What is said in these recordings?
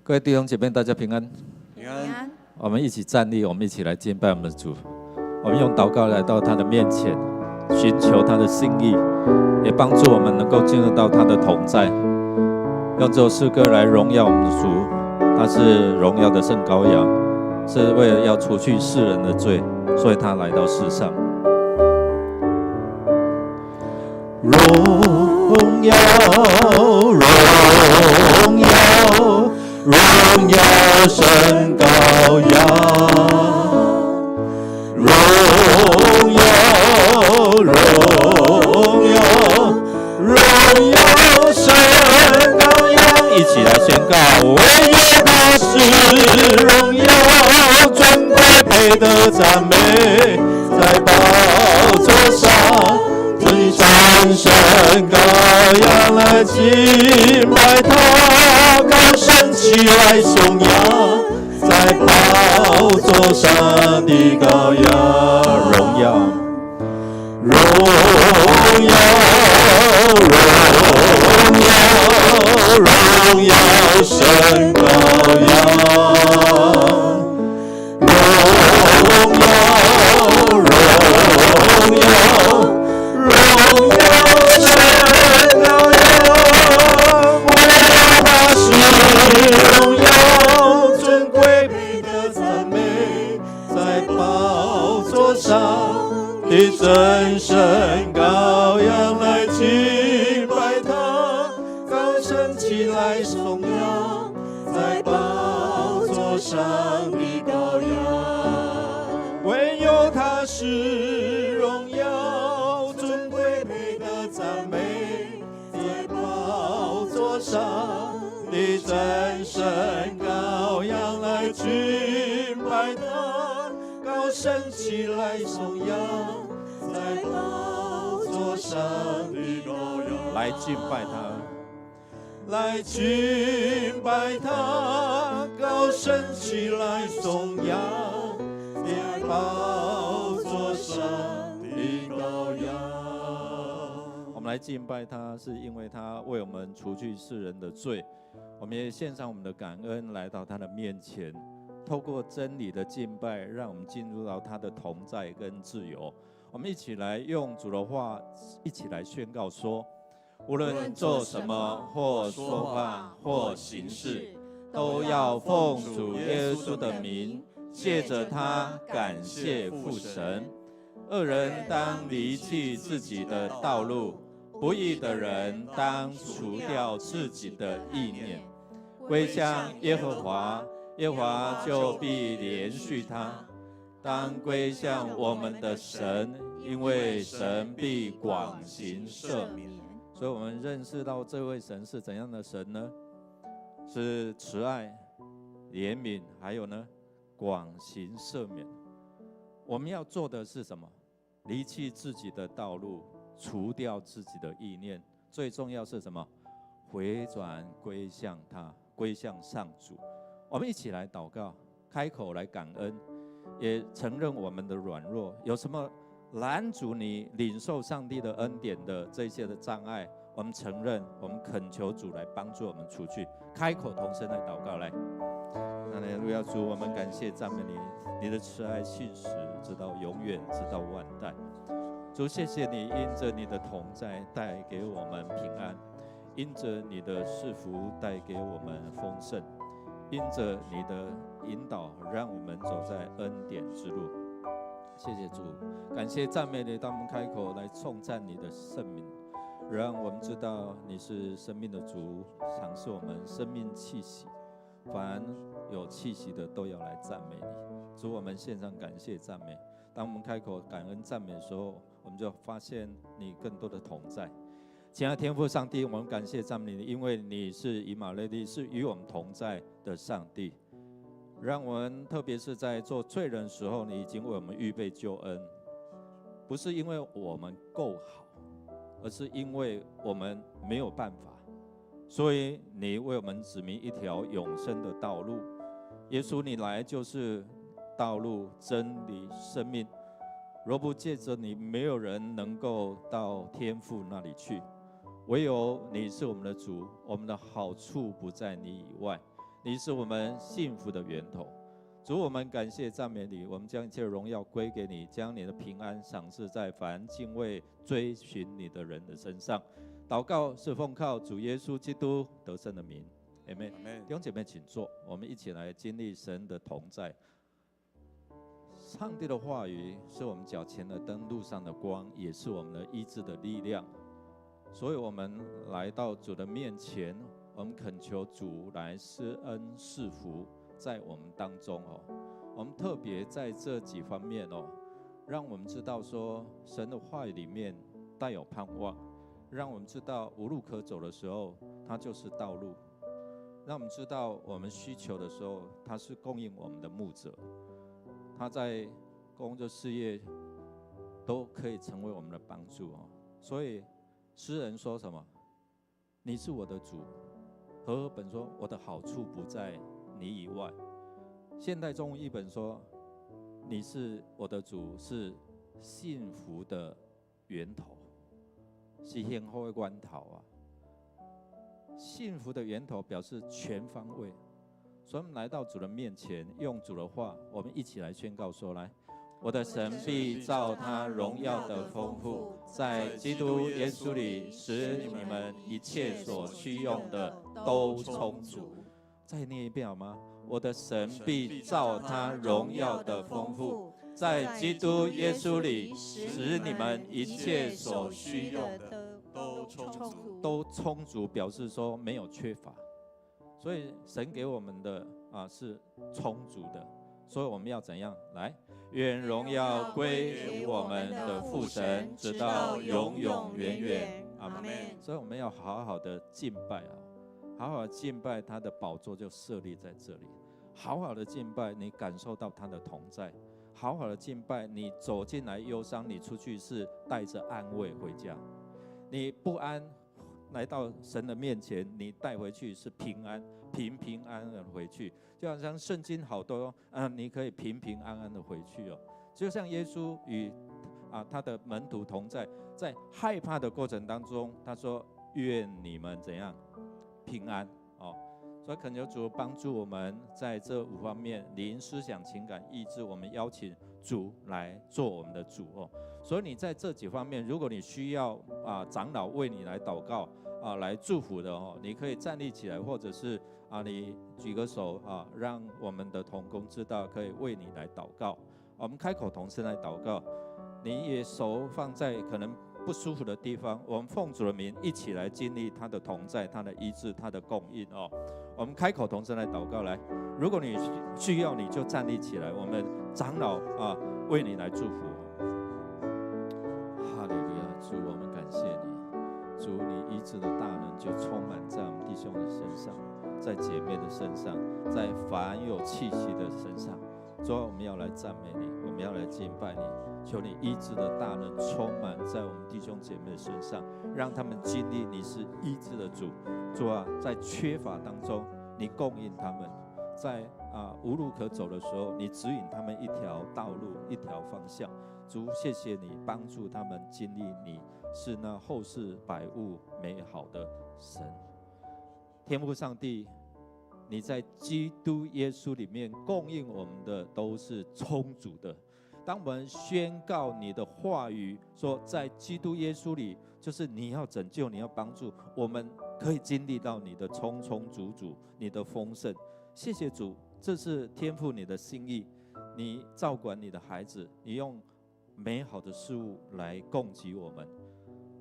各位弟兄姐妹，大家平安。平安。我们一起站立，我们一起来敬拜我们的主。我们用祷告来到他的面前，寻求他的心意，也帮助我们能够进入到他的同在。用这首诗歌来荣耀我们的主，他是荣耀的圣羔羊，是为了要除去世人的罪，所以他来到世上。荣耀，荣耀，荣耀神羔羊，荣耀，荣耀，荣耀神羔羊，一起来宣告：唯有他是荣耀，尊贵配得赞美，在宝座上。战胜羔羊来敬拜他，高升起来颂扬，在宝座上的羔羊，荣耀，荣耀，荣耀，荣耀神羔羊。真神羔羊来敬拜他，高升起来颂扬，在宝座上的羔羊，唯有他是荣耀，尊贵配得赞美，在宝座上的真神羔羊来敬拜他，高升起来颂扬。在宝座上的羔羊，来敬拜他，来敬拜他，高升起来颂扬，在宝座上的羔羊。我们来敬拜他，是因为他为我们除去世人的罪。我们也献上我们的感恩，来到他的面前，透过真理的敬拜，让我们进入到他的同在跟自由。我们一起来用主的话，一起来宣告说：无论做什么，或说话，或行事，都要奉主耶稣的名，借着他感谢父神。恶人当离弃自己的道路，不义的人当除掉自己的意念，归向耶和华，耶和华就必怜恤他。当归向我们的神，因为神必广行赦免。所以我们认识到这位神是怎样的神呢？是慈爱、怜悯，还有呢，广行赦免。我们要做的是什么？离弃自己的道路，除掉自己的意念。最重要是什么？回转归向他，归向上主。我们一起来祷告，开口来感恩。也承认我们的软弱，有什么拦阻你领受上帝的恩典的这些的障碍，我们承认，我们恳求主来帮助我们出去。开口同声来祷告来。哈利路亚，主，我们感谢赞美你，你的慈爱信实直到永远，直到万代。主，谢谢你因着你的同在带给我们平安，因着你的赐福带给我们丰盛，因着你的引导，让我们走在恩典之路。谢谢主，感谢赞美你，当我们开口来颂赞你的圣名，让我们知道你是生命的主，赏赐我们生命气息，凡有气息的都要来赞美你。主，我们献上感谢赞美。当我们开口感恩赞美的时候，我们就发现你更多的同在。亲爱的天父上帝，我们感谢赞美你，因为你是以马内利，是与我们同在的上帝。让我们特别是在做罪人的时候，你已经为我们预备救恩，不是因为我们够好，而是因为我们没有办法，所以你为我们指明一条永生的道路。耶稣，你来就是道路、真理、生命。若不借着你，没有人能够到天父那里去。唯有你是我们的主，我们的好处不在你以外。你是我们幸福的源头。主，我们感谢赞美你，我们将一切荣耀归给你，将你的平安赏赐在凡敬畏追寻你的人的身上。祷告是奉靠主耶稣基督得胜的名，阿们。弟兄姐妹请坐，我们一起来经历神的同在。上帝的话语是我们脚前的灯，路上的光，也是我们的医治的力量。所以我们来到主的面前，我们恳求主来施恩赐福在我们当中哦。我们特别在这几方面哦，让我们知道说神的话语里面带有盼望，让我们知道无路可走的时候，它就是道路；让我们知道我们需求的时候，它是供应我们的牧者。他在工作事业都可以成为我们的帮助哦。所以诗人说什么？你是我的主。和合本说我的好处不在你以外。现代中文译本说你是我的主，是幸福的源头，是幸福的源头啊。幸福的源头表示全方位。所以我们来到主的面前，用主的话，我们一起来宣告说：来，我的神必照他荣耀的丰富，在基督耶稣里，使你们一切所需用的都充足。再念一遍好吗？我的神必照他荣耀的丰富，在基督耶稣里，使你们一切所需用的都充足。都充足表示说没有缺乏。所以神给我们的是充足的，所以我们要怎样来？愿荣耀归于我们的父神，直到永永远远。阿们。所以我们要好好的敬拜啊，好好的敬拜，他的宝座就设立在这里。好好的敬拜，你感受到他的同在；好好的敬拜，你走进来忧伤，你出去是带着安慰回家。你不安，来到神的面前，你带回去是平安，平平安安的回去。就好像圣经好多你可以平平安安的回去哦。就像耶稣与他的门徒同在，在害怕的过程当中，他说：“愿你们怎样平安哦。”所以恳求主帮助我们在这5方面：灵、思想、情感、意志，我们邀请主来做我们的主哦。所以你在这几方面，如果你需要长老为你来祷告来祝福的哦，你可以站立起来，或者是你举个手让我们的同工知道，可以为你来祷告。我们开口同声来祷告，你也手放在可能不舒服的地方，我们奉主的名一起来经历他的同在、他的医治、他的供应哦。我们开口同声来祷告，来，如果你需要，你就站立起来，我们长老为你来祝福。哈利路亚，主，我们感谢你，主，你医治的大能就充满在我们弟兄的身上，在姐妹的身上，在凡有气息的身上。主啊，我们要来赞美你，我们要来敬拜你，求你医治的大能充满在我们弟兄姐妹的身上，让他们经历你是医治的主。主啊，在缺乏当中，你供应他们；在无路可走的时候，你指引他们一条道路、一条方向。主，谢谢你帮助他们经历你是那后世百物美好的神。天父上帝，你在基督耶稣里面供应我们的都是充足的。当我们宣告你的话语，说在基督耶稣里，就是你要拯救，你要帮助，我们可以经历到你的充充足足，你的丰盛。谢谢主，这是天父你的心意，你照管你的孩子，你用美好的事物来供给我们，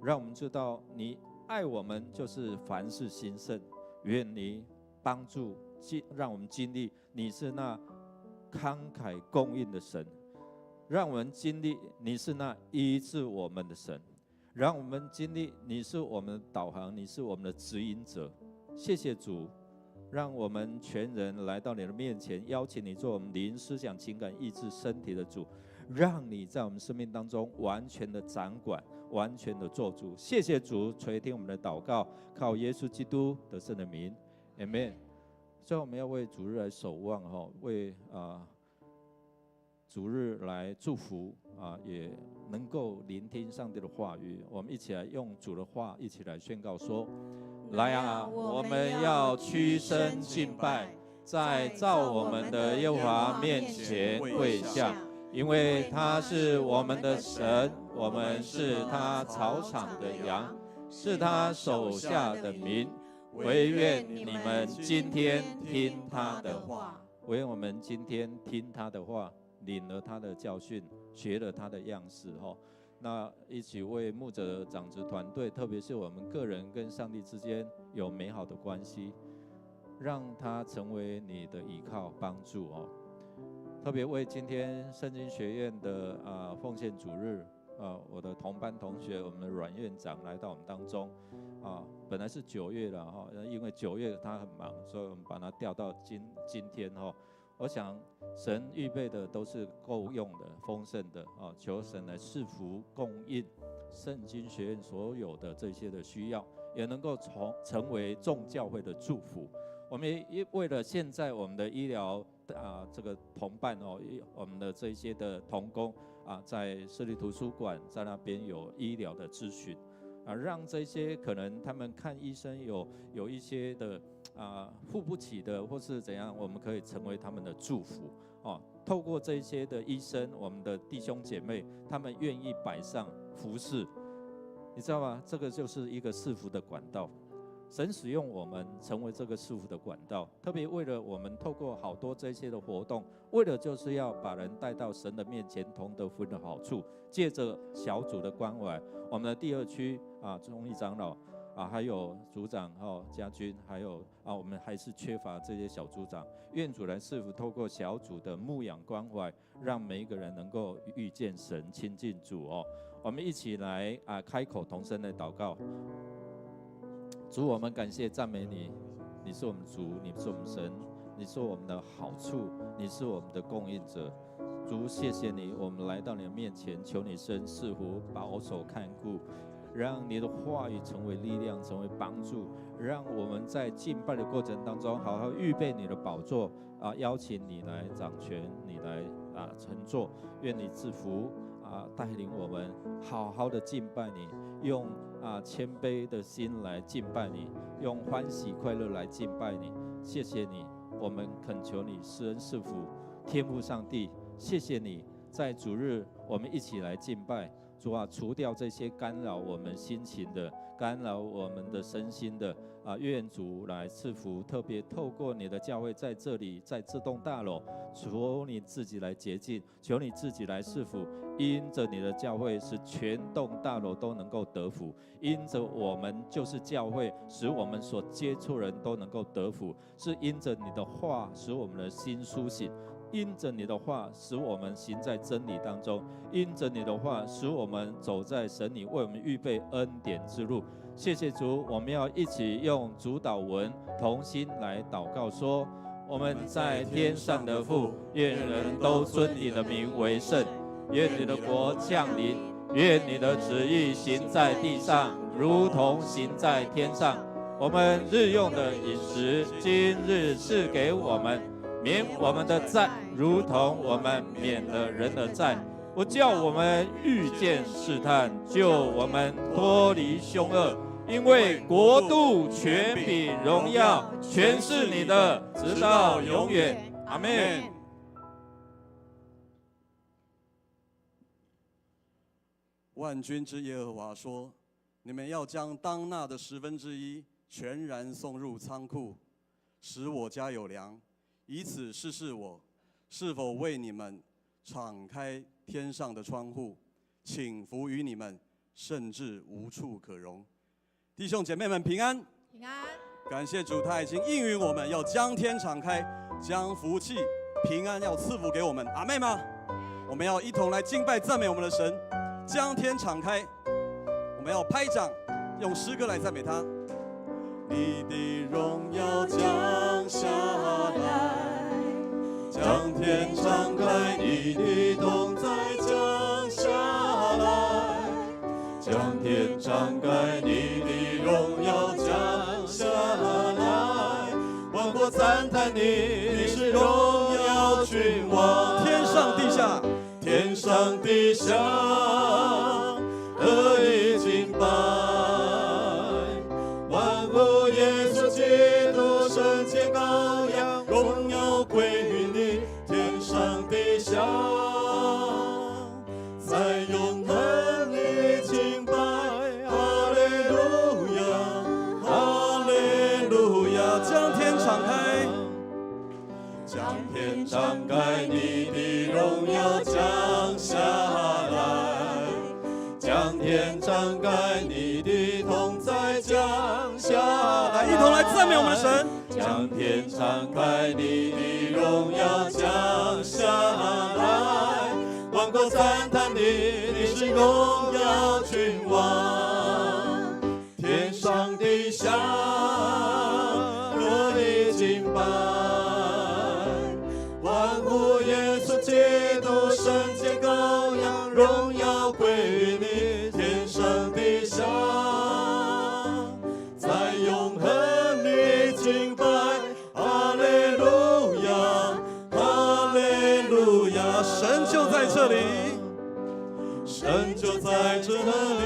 让我们知道你爱我们就是凡事兴盛。愿你帮助，让我们经历你是那慷慨供应的神，让我们经历你是那医治我们的神，让我们经历你是我们的导航，你是我们的指引者。谢谢主，让我们全人来到你的面前，邀请你做我们灵、思想、情感、意志、身体的主，让你在我们生命当中完全的掌管，完全的做主。谢谢主垂听我们的祷告，靠耶稣基督得胜的名， Amen。 所以我们要为主日来守望，为主日来祝福也能够聆听上帝的话语。我们一起来用主的话一起来宣告说：来啊，我们要屈身敬拜，在造我们的耶和华面前跪下，因为他是我们的神，我们是他草场的羊，是他手下的民。惟愿你们今天听他的话，唯愿我们今天听他的话，领了他的教训，学了他的样式那一起为牧者长子团队，特别是我们个人跟上帝之间有美好的关系，让他成为你的依靠帮助特别为今天圣经学院的奉献主日我的同班同学，我们的阮院长来到我们当中本来是9月了因为9月他很忙，所以我们把他调到今天我想神预备的都是够用的、丰盛的求神来赐福供应圣经学院所有的这些的需要，也能够成为众教会的祝福。我们也为了现在我们的医疗这个同伴我们的这些的同工在市立图书馆在那边有医疗的咨询让这些可能他们看医生有一些的付不起的或是怎样，我们可以成为他们的祝福透过这些的医生，我们的弟兄姐妹他们愿意摆上服事，你知道吗？这个就是一个赐福的管道。神使用我们成为这个赐福的管道，特别为了我们透过好多这些的活动，为了就是要把人带到神的面前，同得福音的好处。借着小组的关怀，我们的第2区中义长老还有组长家军，还有我们还是缺乏这些小组长。愿主来赐福，透过小组的牧养关怀，让每一个人能够遇见神、亲近主我们一起来开口同声来祷告。主，我们感谢赞美你，你是我们主，你是我们神，你是我们的好处，你是我们的供应者。主，谢谢你，我们来到你的面前，求你伸赐福，保守看顾，让你的话语成为力量，成为帮助，让我们在敬拜的过程当中，好好预备你的宝座邀请你来掌权，你来乘坐。愿你赐福带领我们好好的敬拜你，用谦卑的心来敬拜你，用欢喜快乐来敬拜你。谢谢你，我们恳求你施恩赐福。天父上帝，谢谢你在主日我们一起来敬拜。主除掉这些干扰我们心情的、干扰我们的身心的愿主来赐福。特别透过你的教会在这里，在这栋大楼，求你自己来洁净，求你自己来赐福。因着你的教会，使全栋大楼都能够得福；因着我们就是教会，使我们所接触人都能够得福。是因着你的话，使我们的心苏醒。因着你的话，使我们行在真理当中；因着你的话，使我们走在神你为我们预备恩典之路。谢谢主，我们要一起用主祷文同心来祷告说：我们在天上的父，愿人都尊你的名为圣。愿你的国降临，愿你的旨意行在地上，如同行在天上。我们日用的饮食，今日赐给我们，免我们的债，如同我们免了人的债，不叫我们遇见试探，救我们脱离凶恶。因为国度、权柄、荣耀，全是你的，直到永远。阿们。万军之耶和华说：你们要将当纳的1/10全然送入仓库，使我家有粮，以此试试我是否为你们敞开天上的窗户，倾福于你们，甚至无处可容。弟兄姐妹们平安，平安。感谢主，他已经应允我们要将天敞开，将福气、平安要赐福给我们。阿们吗？我们要一同来敬拜赞美我们的神。将天敞开，我们要拍掌，用诗歌来赞美他。你的荣耀降下来，将天敞开，你的同在降下来，将天敞开，你的荣耀降下来，万国赞叹你，你是荣耀君王，天上地下。天上地下，何以敬拜？万物耶稣基督圣洁羔羊，荣天敞开，你的荣耀降下来，将天敞开，你的同在降下来，一同来赞美我们的神。将天敞开，你的荣耀降下来，万国赞叹你，你是荣耀君王，天上地下乐意敬拜，欢呼耶稣基督，圣洁羔羊，荣耀归于你，天上地下在永恒里敬拜，哈利路亚，哈利路亚，神就在这里，神就在这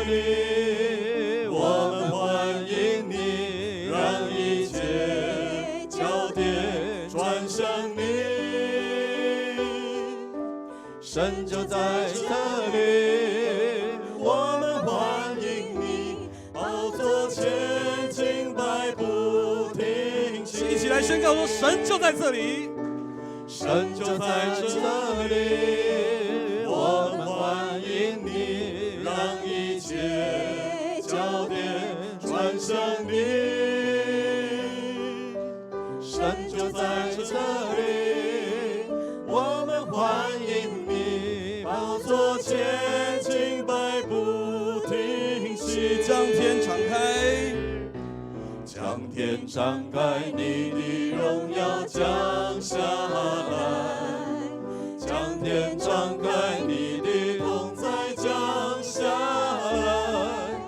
里，我们欢迎你，让一切焦点转向你。神就在这里，我们欢迎你，宝座前敬拜不停息。一起来宣告说：神就在这里，神就在这里，我们欢迎你，让一切焦点转向你。神就在这里，我们欢迎你，宝座前敬拜不停息。将天敞开，将天敞开，你的荣耀降下来，将天敞开，你的同在降下来，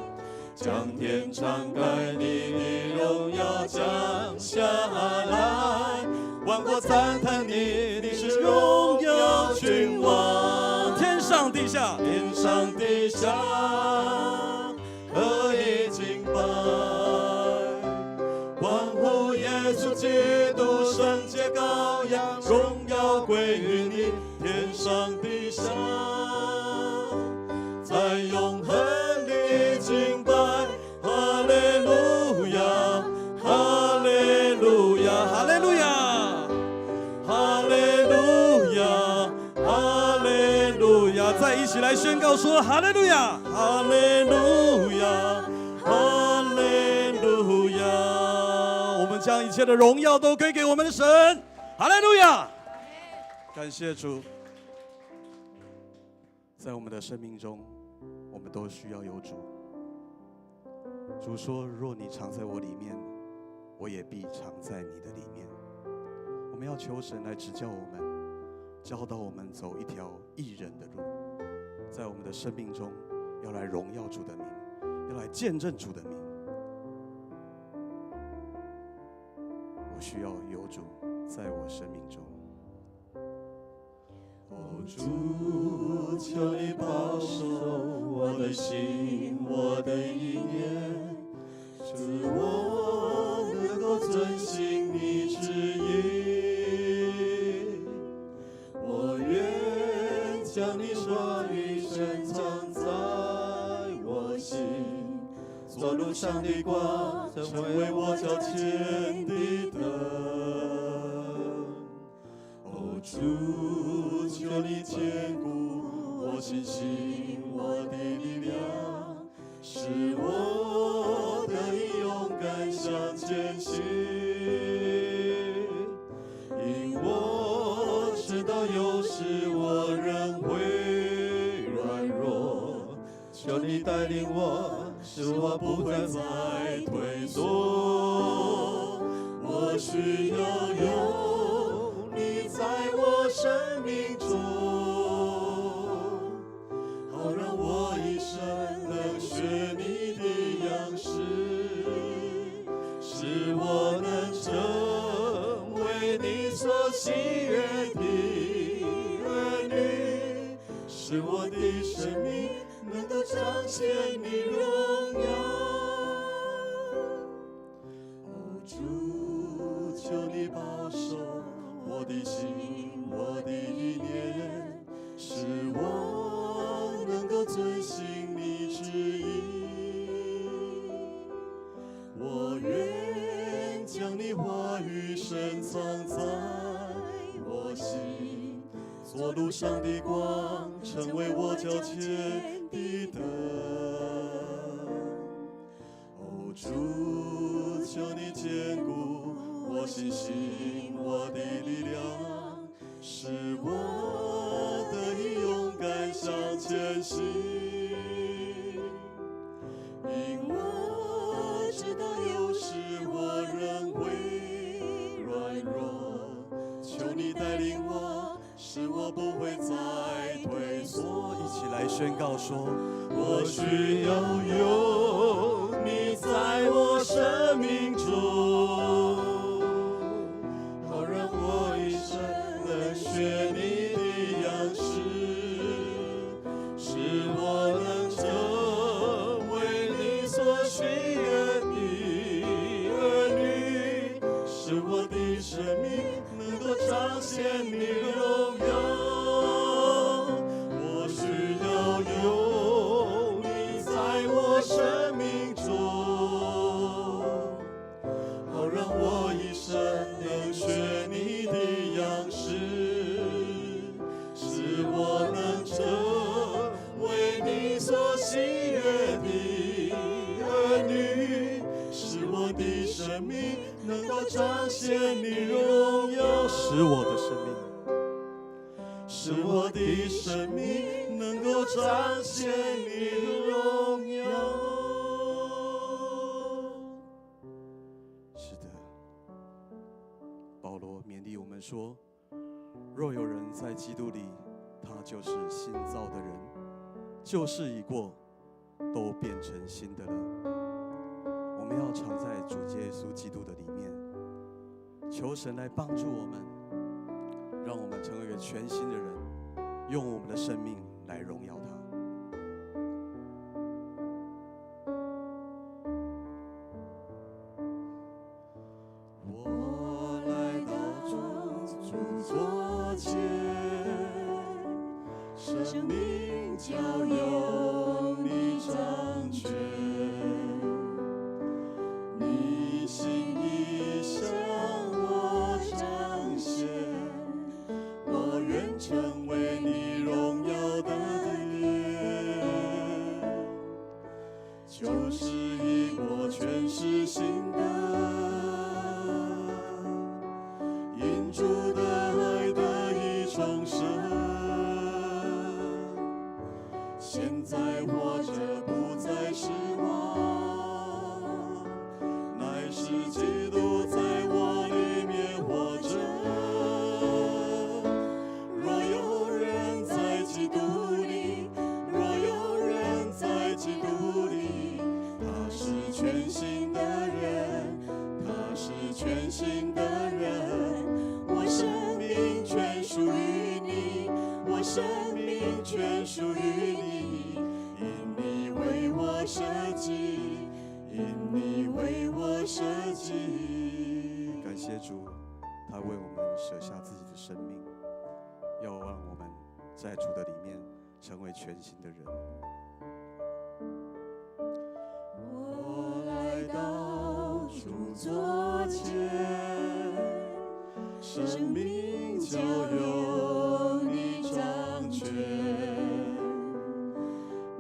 将天敞开，你的荣耀降下来，万国赞叹你，你是荣耀君王，天上地下，天上地下可以敬拜，欢呼耶稣基督，圣洁羔羊，荣耀归于你，天上地下在永恒里敬拜，哈利路亚，哈利路亚，哈利路亚，哈利路亚，哈利路亚，再一起来宣告说：哈利路亚，哈利路亚，哈利路亚。我们将一切的荣耀都归给我们的神，哈利路亚！感谢主，在我们的生命中，我们都需要有主。主说：若你常在我里面，我也必常在你的里面。我们要求神来指教我们，教导我们走一条义人的路，在我们的生命中要来荣耀主的名，要来见证主的名。我需要有主在我生命中。哦，主，求你保守我的心，我的意念，使我能够遵行你旨意。我愿将你话语深藏在我心，做路上的光，成为我脚前的灯。哦，主，求你坚固我信心，我的力量，使我得以勇敢向前行。因我知道有时我仍会软弱，求你带领我，使我不会再退缩。我需要有你在我生命中，好让我一生能学你的样式，使我能成为你所喜悦的儿女，使我的生命能够彰显你荣耀。哦，主，求你保守我的心，我的意念，使我能够遵行你旨意。我愿将你话语深藏在我心。做路上的光，成为我脚前的灯。哦，主，求你坚固我信心，我的力量，使我得以勇敢向前行。因我知道有时我仍会软弱，求你带领我，使我不会再退缩。一起来宣告说：我需要有你在我生命中，好让我一生能学你的样式，使我能成为你所喜悦的儿女，使我的生命能够彰显你荣耀。我需要有你在我生命中，好让我一生能学你的样式，使我能成为你所喜悦的儿女，使我的生命能够彰显你荣耀。使我的生命，使我的生命能够彰显你荣耀。是的，保罗勉励我们说，若有人在基督里，他就是新造的人，旧事已过，都变成新的了。我们要常在主耶稣基督的里面，求神来帮助我们，让我们成为一个全新的人，用我们的生命来荣耀他。我来到主座前，生命交由你掌权，你心意向我彰显，我愿成为你荣耀的脸，旧事已过，全是新的，因主的爱得以重生。现在活着不再是我，乃是基督在我里面活着。若有人在基督里，若有人在基督里，他是全新的人，他是全新的人。我生命全属于你，我生命全属于你。因你为我设计，因你为我设计。感谢主，他为我们舍下自己的生命，要让我们在主的里面成为全新的人。我来到主座前，生命交由你掌权，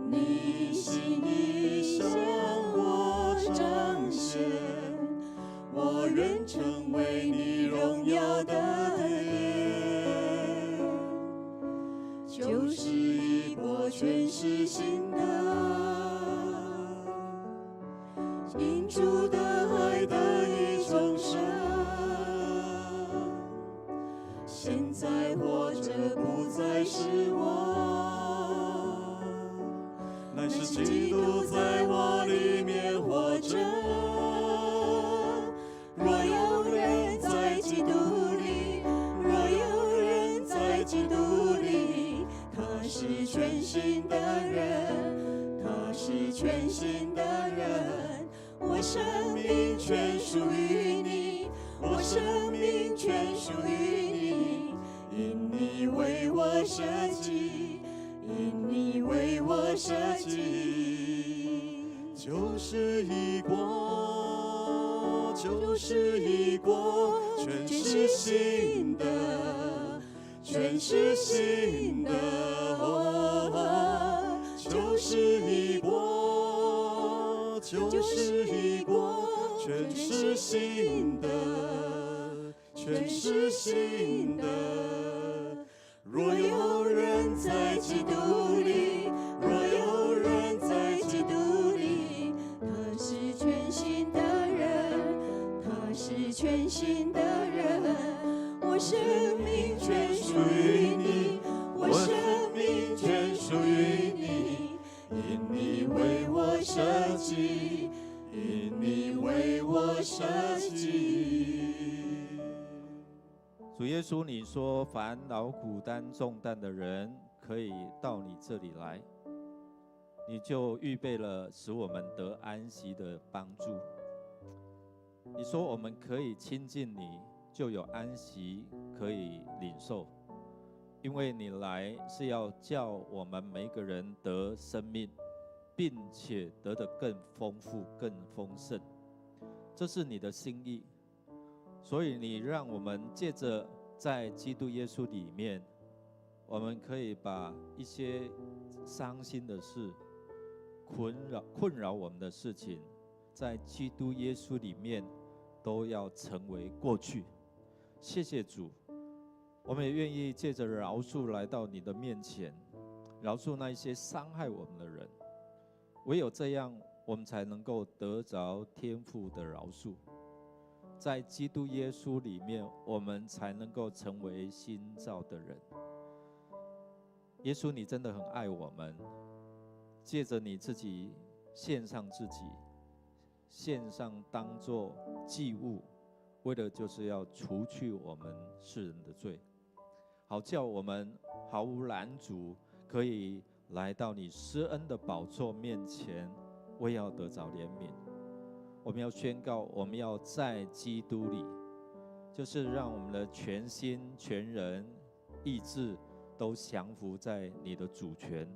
你心意向我彰显，我愿成为你荣耀的脸，旧事已过，全是新的，因主的爱得以重生。现在活着不再是我，乃是基督在我里面活着。若有人在基督里，若有人在基督里，他是全新的人，他是全新的人。我生命全属于你，我生命全属于你。因你为我设计，因你为我设计。旧事已过，旧事已过，全是新的，全是新的，旧事已过，旧事已过，全是新的，全是新的。若有人在基督里，若有人在基督里，他是全新的人，他是全新的人。我生命全属于你，我生命全属于你，因你为我舍己，因你为我舍己。主耶稣，你说凡劳苦担重担的人可以到你这里来，你就预备了使我们得安息的帮助。你说我们可以亲近你，就有安息可以领受，因为你来是要叫我们每个人得生命，并且得的更丰富、更丰盛。这是你的心意。所以你让我们借着在基督耶稣里面，我们可以把一些伤心的事、困扰我们的事情，在基督耶稣里面都要成为过去。谢谢主，我们也愿意借着饶恕来到你的面前，饶恕那一些伤害我们的人。唯有这样，我们才能够得着天父的饶恕。在基督耶稣里面，我们才能够成为新造的人。耶稣，你真的很爱我们，借着你自己献上自己，献上当作祭物，为的就是要除去我们世人的罪，好叫我们毫无拦阻，可以来到你施恩的宝座面前，为要得着怜悯。我们要宣告，我们要在基督里，就是让我们的全心全人意志都降服在你的主权。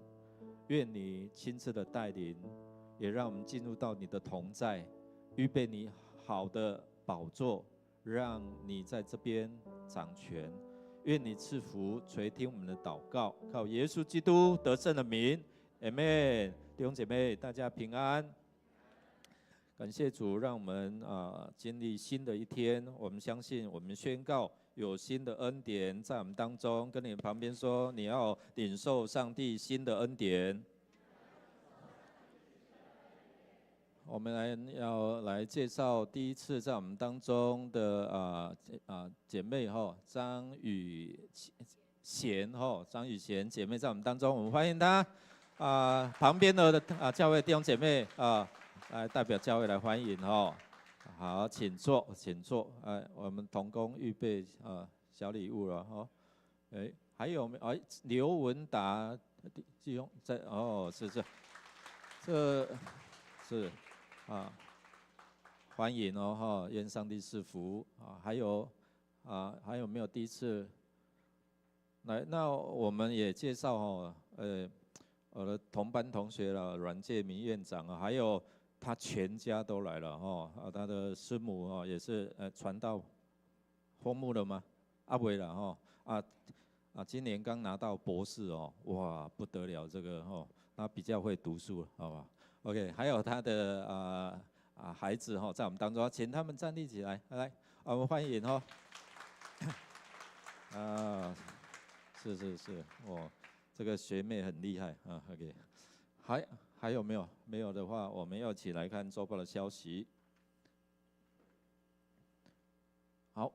愿你亲自的带领，也让我们进入到你的同在，预备你好的宝座，让你在这边掌权。愿你赐福垂听我们的祷告，靠耶稣基督得胜的名 ，Amen。弟兄姐妹，大家平安。感谢主，让我们经历新的一天。我们相信，我们宣告有新的恩典在我们当中。跟你旁边说，你要领受上帝新的恩典。我们要来介绍第一次在我们当中的姐妹张雨贤张雨贤姐妹在我们当中，我们欢迎她。旁边的教会弟兄姐妹来代表教会来欢迎好，请坐，请坐。我们同工预备小礼物了还有没有？刘文达弟兄在是，这是欢迎愿上帝赐福还有没有第一次来？那我们也介绍我的同班同学了，阮介明院长还有他全家都来了他的师母也是传道封牧了吗？未了今年刚拿到博士哇不得了，这个他比较会读书，好吧 ？OK， 还有他的孩子在我们当中，请他们站立起来，来，我们欢迎是这个学妹很厉害OK， 还有没有？没有的话，我们要一起来看周报的消息。好，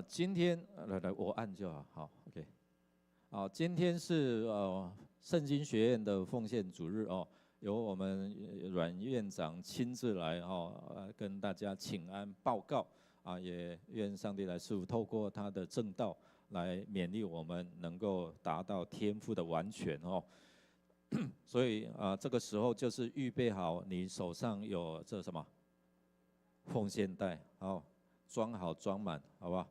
今天来我按就好，好 OK。好，今天是圣经学院的奉献主日由我们阮院长亲自来跟大家请安报告也愿上帝来赐福，透过他的正道来勉励我们能够达到天父的完全所以这个时候就是预备好你手上有这什么奉献袋装好装满，好不好？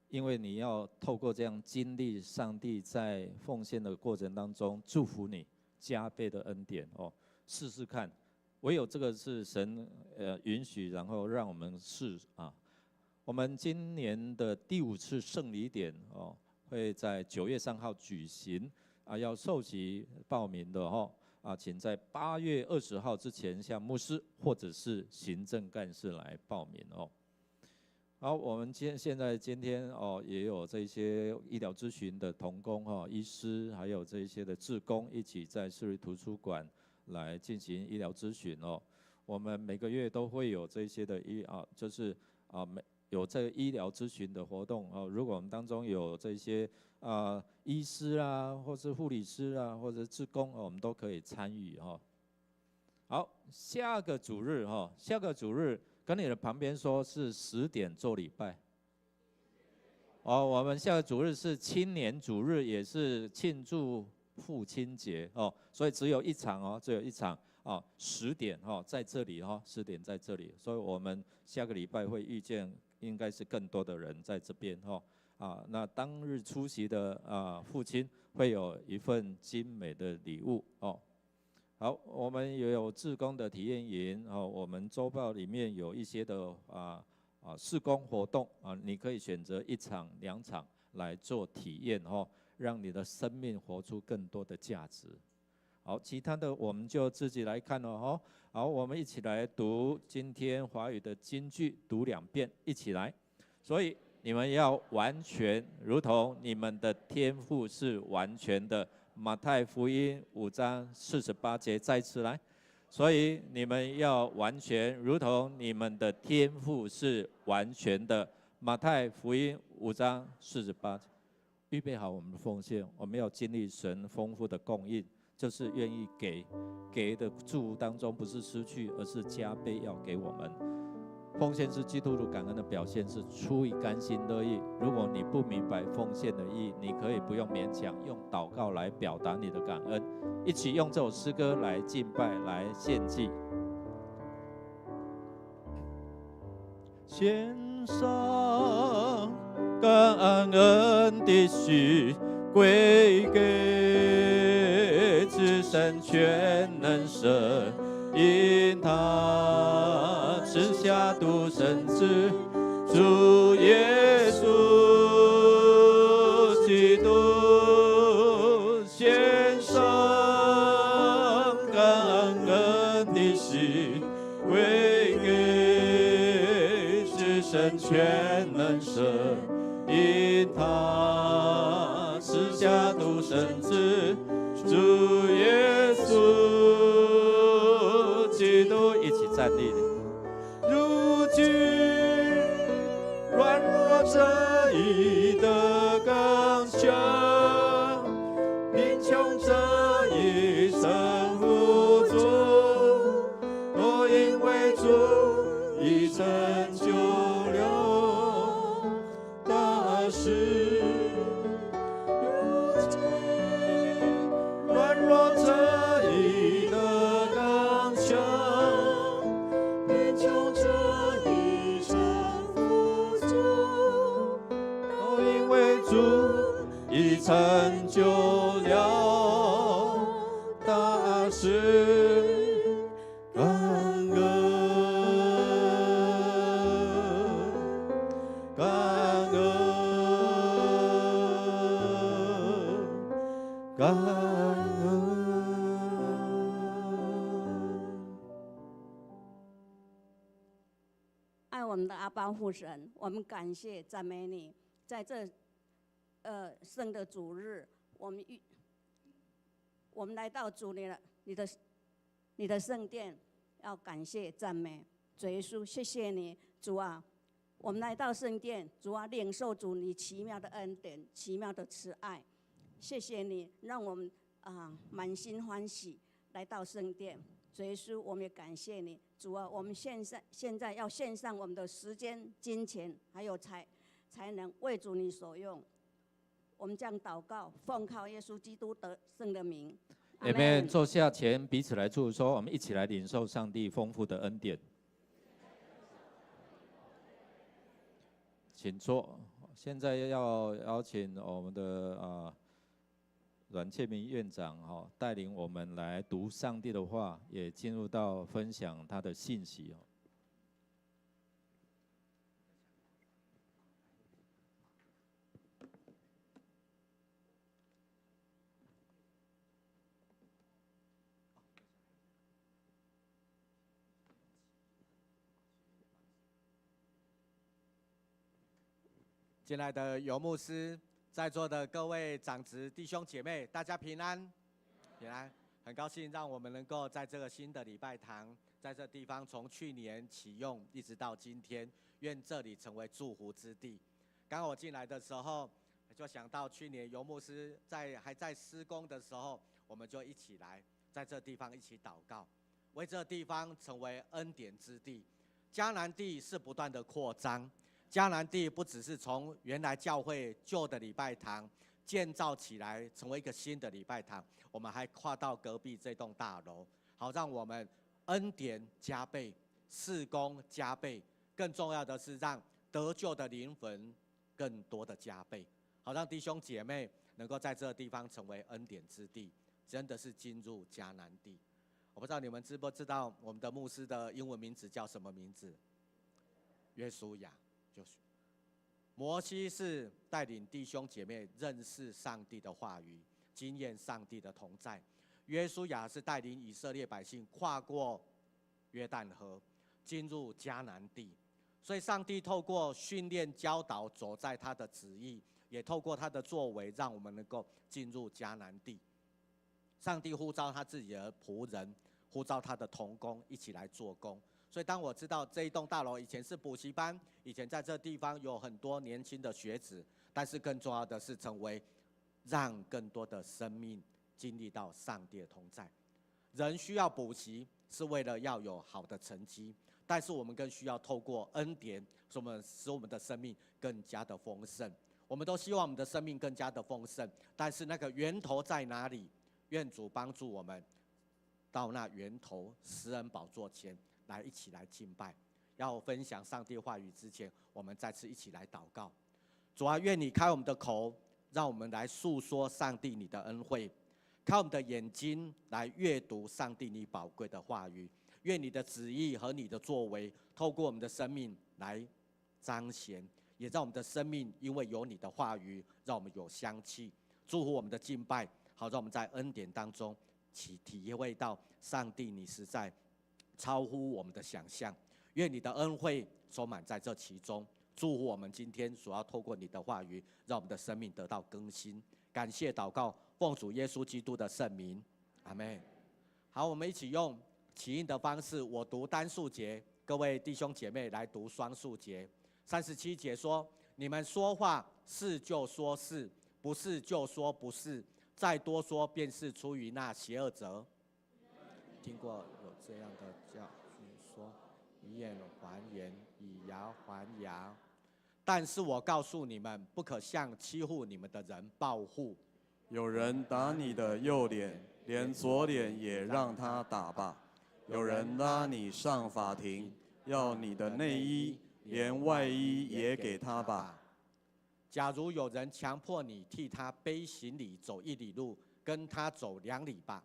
因为你要透过这样经历上帝在奉献的过程当中祝福你加倍的恩典试试看，唯有这个是神允许，然后让我们试我们今年的第5次圣礼点会在9月3号举行要受洗报名的请在8月20号之前向牧师或者是行政干事来报名好，我们今天也有这些医疗咨询的同工医师，还有这些的志工一起在市立图书馆来进行医疗咨询我们每个月都会有这些的有这个医疗咨询的活动如果我们当中有这些医师啊，或是护理师啊，或者志工我们都可以参与好，下个主日跟你的旁边说是10点做礼拜。我们下个主日是青年主日，也是庆祝父亲节所以只有一场只有一场10点在这里10点在这里，所以我们下个礼拜会遇见应该是更多的人在这边那当日出席的父亲会有一份精美的礼物好，我们也有志工的体验营我们周报里面有一些的事工活动你可以选择1场2场来做体验让你的生命活出更多的价值。好，其他的我们就自己来看好，我们一起来读今天华语的金句，读2遍，一起来。所以你们要完全，如同你们的天父是完全的。马太福音5章48节，再次来。所以你们要完全，如同你们的天父是完全的。马太福音5章48节。预备好我们的奉献，我们要经历神丰富的供应，就是愿意给的祝福当中，不是失去，而是加倍要给我们。奉献是基督徒感恩的表现，是出于甘心乐意。如果你不明白奉献的意义，你可以不用勉强，用祷告来表达你的感恩，一起用这首诗歌来敬拜，来献祭。献上感恩的心，归给至神全能神。因他赐下独生子主耶稣基督，献上感恩的心，归给至神全能神。因他赐下独生子主耶稣基督，一起站立。如今软弱者已得刚强，贫穷者已生富足，都因为主已成就了大事。如今软弱者已得刚强，贫穷者已生富足，都因为主已成就了大事。感恩，感恩，感恩。爱我们的阿爸父神，我们感谢赞美你，在这圣的主日，我们来到主你的圣殿，要感谢赞美主耶稣，谢谢你主啊！我们来到圣殿，主啊，领受主你奇妙的恩典，奇妙的慈爱，谢谢你让我们满心欢喜来到圣殿。主耶稣，我们也感谢你，主啊！我们现在要献上我们的时间、金钱，还有才能为主你所用。我们这样祷告，奉靠耶稣基督得胜的名。阿们。坐下前彼此来祝福说，我们一起来领受上帝丰富的恩典。请坐。现在要邀请我们的阮建明院长带领我们来读上帝的话，也进入到分享他的信息进来的游牧师，在座的各位长职弟兄姐妹，大家平安，平安。很高兴让我们能够在这个新的礼拜堂，在这地方从去年启用一直到今天，愿这里成为祝福之地。刚刚我进来的时候，就想到去年游牧师还在施工的时候，我们就一起来在这地方一起祷告，为这地方成为恩典之地。迦南地是不断的扩张。迦南地不只是从原来教会旧的礼拜堂建造起来，成为一个新的礼拜堂，我们还跨到隔壁这栋大楼，好让我们恩典加倍，事工加倍，更重要的是让得救的灵魂更多的加倍，好让弟兄姐妹能够在这个地方成为恩典之地，真的是进入迦南地。我不知道你们知不知道我们的牧师的英文名字叫什么名字？约书亚。就是摩西是带领弟兄姐妹认识上帝的话语，经验上帝的同在；约书亚是带领以色列百姓跨过约旦河，进入迦南地。所以，上帝透过训练、教导，走在他的旨意，也透过他的作为，让我们能够进入迦南地。上帝呼召他自己的仆人，呼召他的同工一起来做工。所以当我知道这一栋大楼以前是补习班，以前在这地方有很多年轻的学子，但是更重要的是成为让更多的生命经历到上帝的同在。人需要补习是为了要有好的成绩，但是我们更需要透过恩典，使我们的生命更加的丰盛。我们都希望我们的生命更加的丰盛，但是那个源头在哪里？愿主帮助我们到那源头施恩宝座前来一起来敬拜。要分享上帝话语之前，我们再次一起来祷告。主啊，愿你开我们的口，让我们来诉说上帝你的恩惠；开我们的眼睛来阅读上帝你宝贵的话语。愿你的旨意和你的作为，透过我们的生命来彰显，也让我们的生命因为有你的话语，让我们有香气。祝福我们的敬拜，好让我们在恩典当中体会到上帝你实在超乎我们的想象。愿你的恩惠充满在这其中，祝福我们今天所要透过你的话语，让我们的生命得到更新。感谢祷告，奉主耶稣基督的圣名，阿们。好，我们一起用起印的方式，我读单数节，各位弟兄姐妹来读双数节。37节说：你们说话是就说是，不是就说不是，再多说便是出于那邪恶者。听过有这样的教训说：以眼还眼，以牙还牙。但是我告诉你们，不可向欺负你们的人报复。有人打你的右脸，连左脸也让他打吧；有人拉你上法庭，要你的内衣，连外衣也给他吧。假如有人强迫你替他背行李走1里路，跟他走2里吧。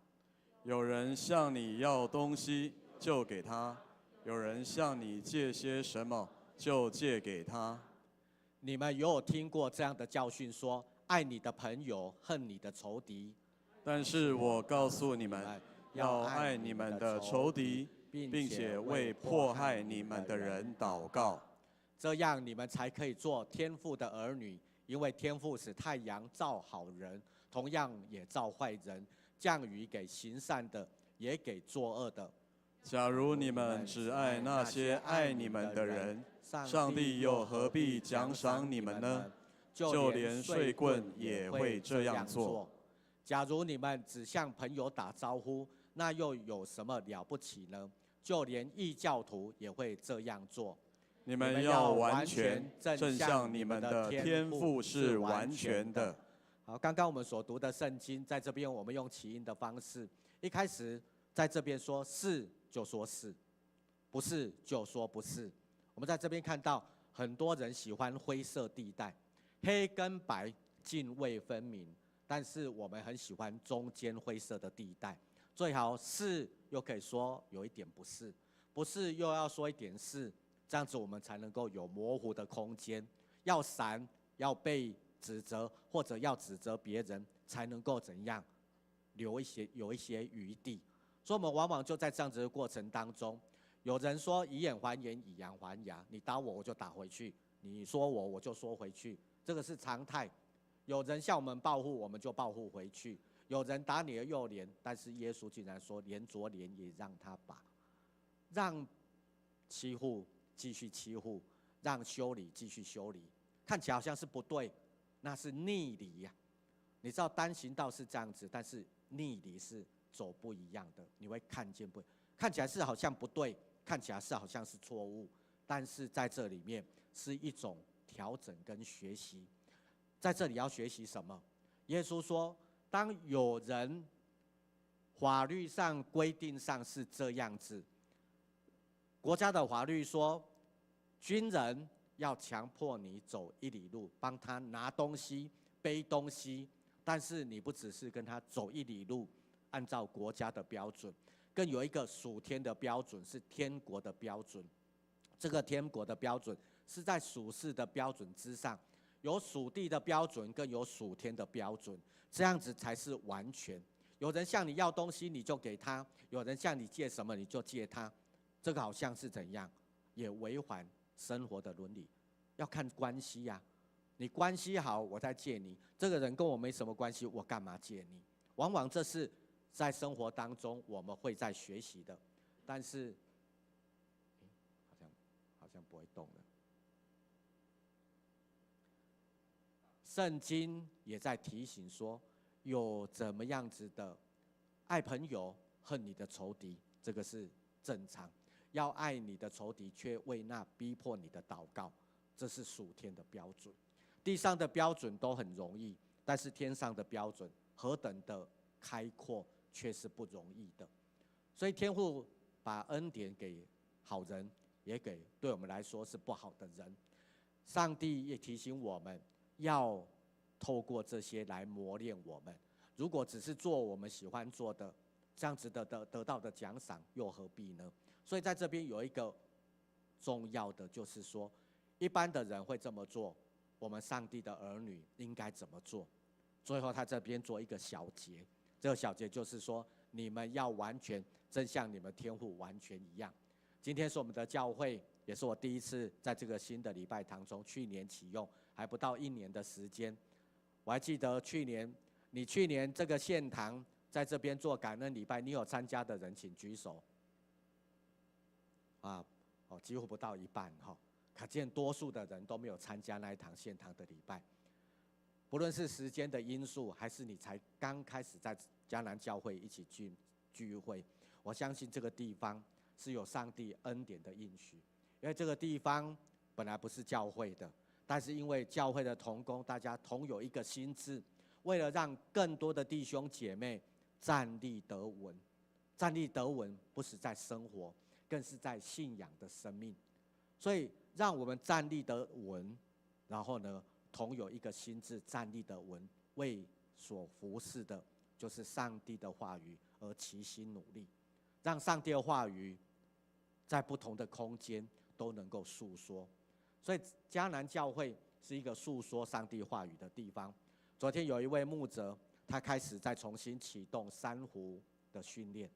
有人向你要东西，就给他；有人向你借些什么，就借给他。你们有听过这样的教训说：爱你的朋友，恨你的仇敌。但是我告诉你们，要爱你们的仇敌，并且为迫害你们的人祷告。这样你们才可以做天父的儿女，因为天父使太阳照好人，同样也照坏人，降雨给行善的，也给作恶的。假如你们只爱那些爱你们的人，上帝又何必奖赏你们呢？就连睡棍也会这样做。假如你们只向朋友打招呼，那又有什么了不起呢？就连异教徒也会这样做。你们要完全，正像你们的天父是完全的。好，刚刚我们所读的圣经，在这边我们用起印的方式，一开始在这边说是就说是，不是就说不是。我们在这边看到很多人喜欢灰色地带，黑跟白泾渭分明，但是我们很喜欢中间灰色的地带，最好是又可以说有一点不是，不是又要说一点是，这样子我们才能够有模糊的空间。要闪，要被指责，或者要指责别人，才能够怎样有一些余地。所以我们往往就在这样子的过程当中，有人说以眼还眼，以牙还牙，你打我我就打回去，你说我就说回去，这个是常态。有人向我们报复，我们就报复回去。有人打你的右脸，但是耶稣竟然说连左脸也让他拔，让欺负继续欺负，让修理继续修理，看起来好像是不对，那是逆离呀。你知道单行道是这样子，但是逆离是走不一样的，你会看见不，看起来是好像不对，看起来是好像是错误，但是在这里面是一种调整跟学习。在这里要学习什么？耶稣说，当有人法律上规定上是这样子，国家的法律说，军人要强迫你走1里路，帮他拿东西、背东西，但是你不只是跟他走1里路，按照国家的标准，更有一个属天的标准，是天国的标准。这个天国的标准是在属世的标准之上，有属地的标准，更有属天的标准，这样子才是完全。有人向你要东西，你就给他；有人向你借什么，你就借他。这个好像是怎样，也违反生活的伦理。要看关系呀，你关系好，我再借你；这个人跟我没什么关系，我干嘛借你？往往这是在生活当中我们会在学习的，但是好像不会动了。圣经也在提醒说，有怎么样子的爱朋友恨你的仇敌，这个是正常。要爱你的仇敌，却为那逼迫你的祷告，这是属天的标准。地上的标准都很容易，但是天上的标准何等的开阔，却是不容易的。所以天父把恩典给好人，也给对我们来说是不好的人。上帝也提醒我们，要透过这些来磨练我们。如果只是做我们喜欢做的，这样子得到的奖赏又何必呢？所以在这边有一个重要的，就是说，一般的人会这么做，我们上帝的儿女应该怎么做？最后他这边做一个小节，这个小节就是说，你们要完全真像你们天父完全一样。今天是我们的教会，也是我第一次在这个新的礼拜堂中，去年启用，还不到1年的时间。我还记得去年这个献堂在这边做感恩礼拜，你有参加的人请举手。几乎不到一半哈，可见多数的人都没有参加那一堂献堂的礼拜。不论是时间的因素，还是你才刚开始在迦南教会一起聚会，我相信这个地方是有上帝恩典的应许。因为这个地方本来不是教会的，但是因为教会的同工，大家同有一个心志，为了让更多的弟兄姐妹站立得稳，站立得稳不是在生活，更是在信仰的生命。所以让我们站立得稳，然后呢，同有一个心志，站立得稳，为所服侍的就是上帝的话语而齐心努力，让上帝的话语在不同的空间都能够诉说。所以迦南教会是一个诉说上帝话语的地方。昨天有一位牧者，他开始再重新启动珊瑚的训练，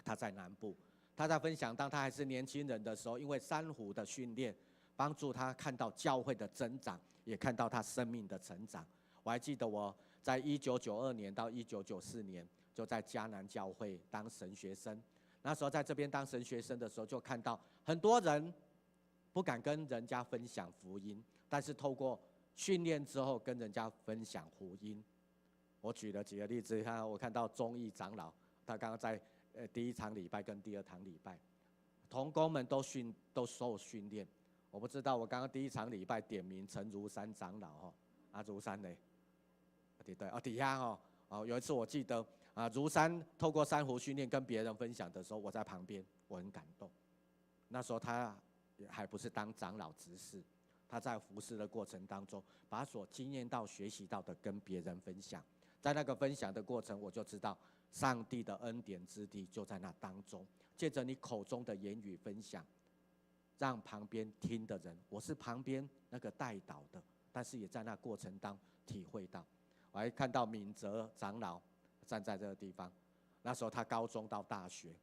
他在南部。他在分享，当他还是年轻人的时候，因为珊瑚的训练，帮助他看到教会的增长，也看到他生命的成长。我还记得我在1992年到1994年，就在迦南教会当神学生。那时候在这边当神学生的时候，就看到很多人不敢跟人家分享福音，但是透过训练之后，跟人家分享福音。我举了几个例子，我看到忠义长老，他刚刚在第一场礼拜跟第二场礼拜，同工们都受训练。我不知道，我刚刚第一场礼拜点名陈如山长老如山呢？对，底下有一次我记得如山透过珊瑚训练跟别人分享的时候，我在旁边，我很感动。那时候他还不是当长老执事，他在服事的过程当中，把所经验到、学习到的跟别人分享。在那个分享的过程，我就知道上帝的恩典之地就在那当中。借着你口中的言语分享，让旁边听的人，我是旁边那个带导的，但是也在那过程当体会到。我还看到敏哲长老站在这个地方，那时候他高中到大学，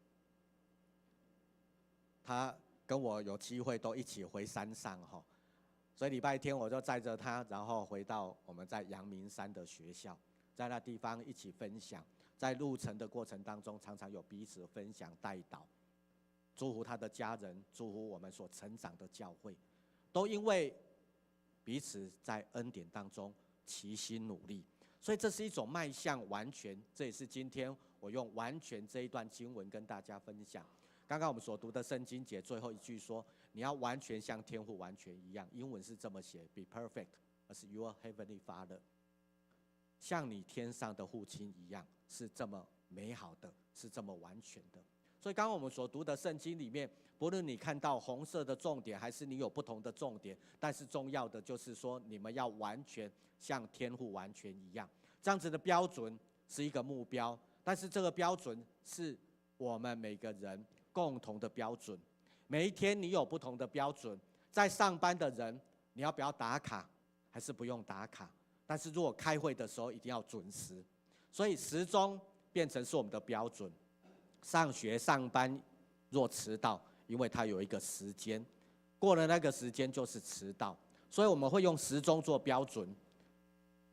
他跟我有机会都一起回山上哈，所以礼拜天我就载着他，然后回到我们在阳明山的学校，在那地方一起分享，在路程的过程当中，常常有彼此分享带祷，祝福他的家人，祝福我们所成长的教会，都因为彼此在恩典当中齐心努力，所以这是一种迈向完全。这也是今天我用完全这一段经文跟大家分享。刚刚我们所读的圣经节最后一句说，你要完全像天父完全一样，英文是这么写 ：Be perfect as your heavenly Father， 像你天上的父亲一样，是这么美好的，是这么完全的。所以刚刚我们所读的圣经里面，不论你看到红色的重点，还是你有不同的重点，但是重要的就是说，你们要完全像天父完全一样。这样子的标准是一个目标，但是这个标准是我们每个人共同的标准。每一天你有不同的标准，在上班的人，你要不要打卡，还是不用打卡？但是如果开会的时候一定要准时，所以时钟变成是我们的标准。上学上班若迟到，因为它有一个时间，过了那个时间就是迟到，所以我们会用时钟做标准。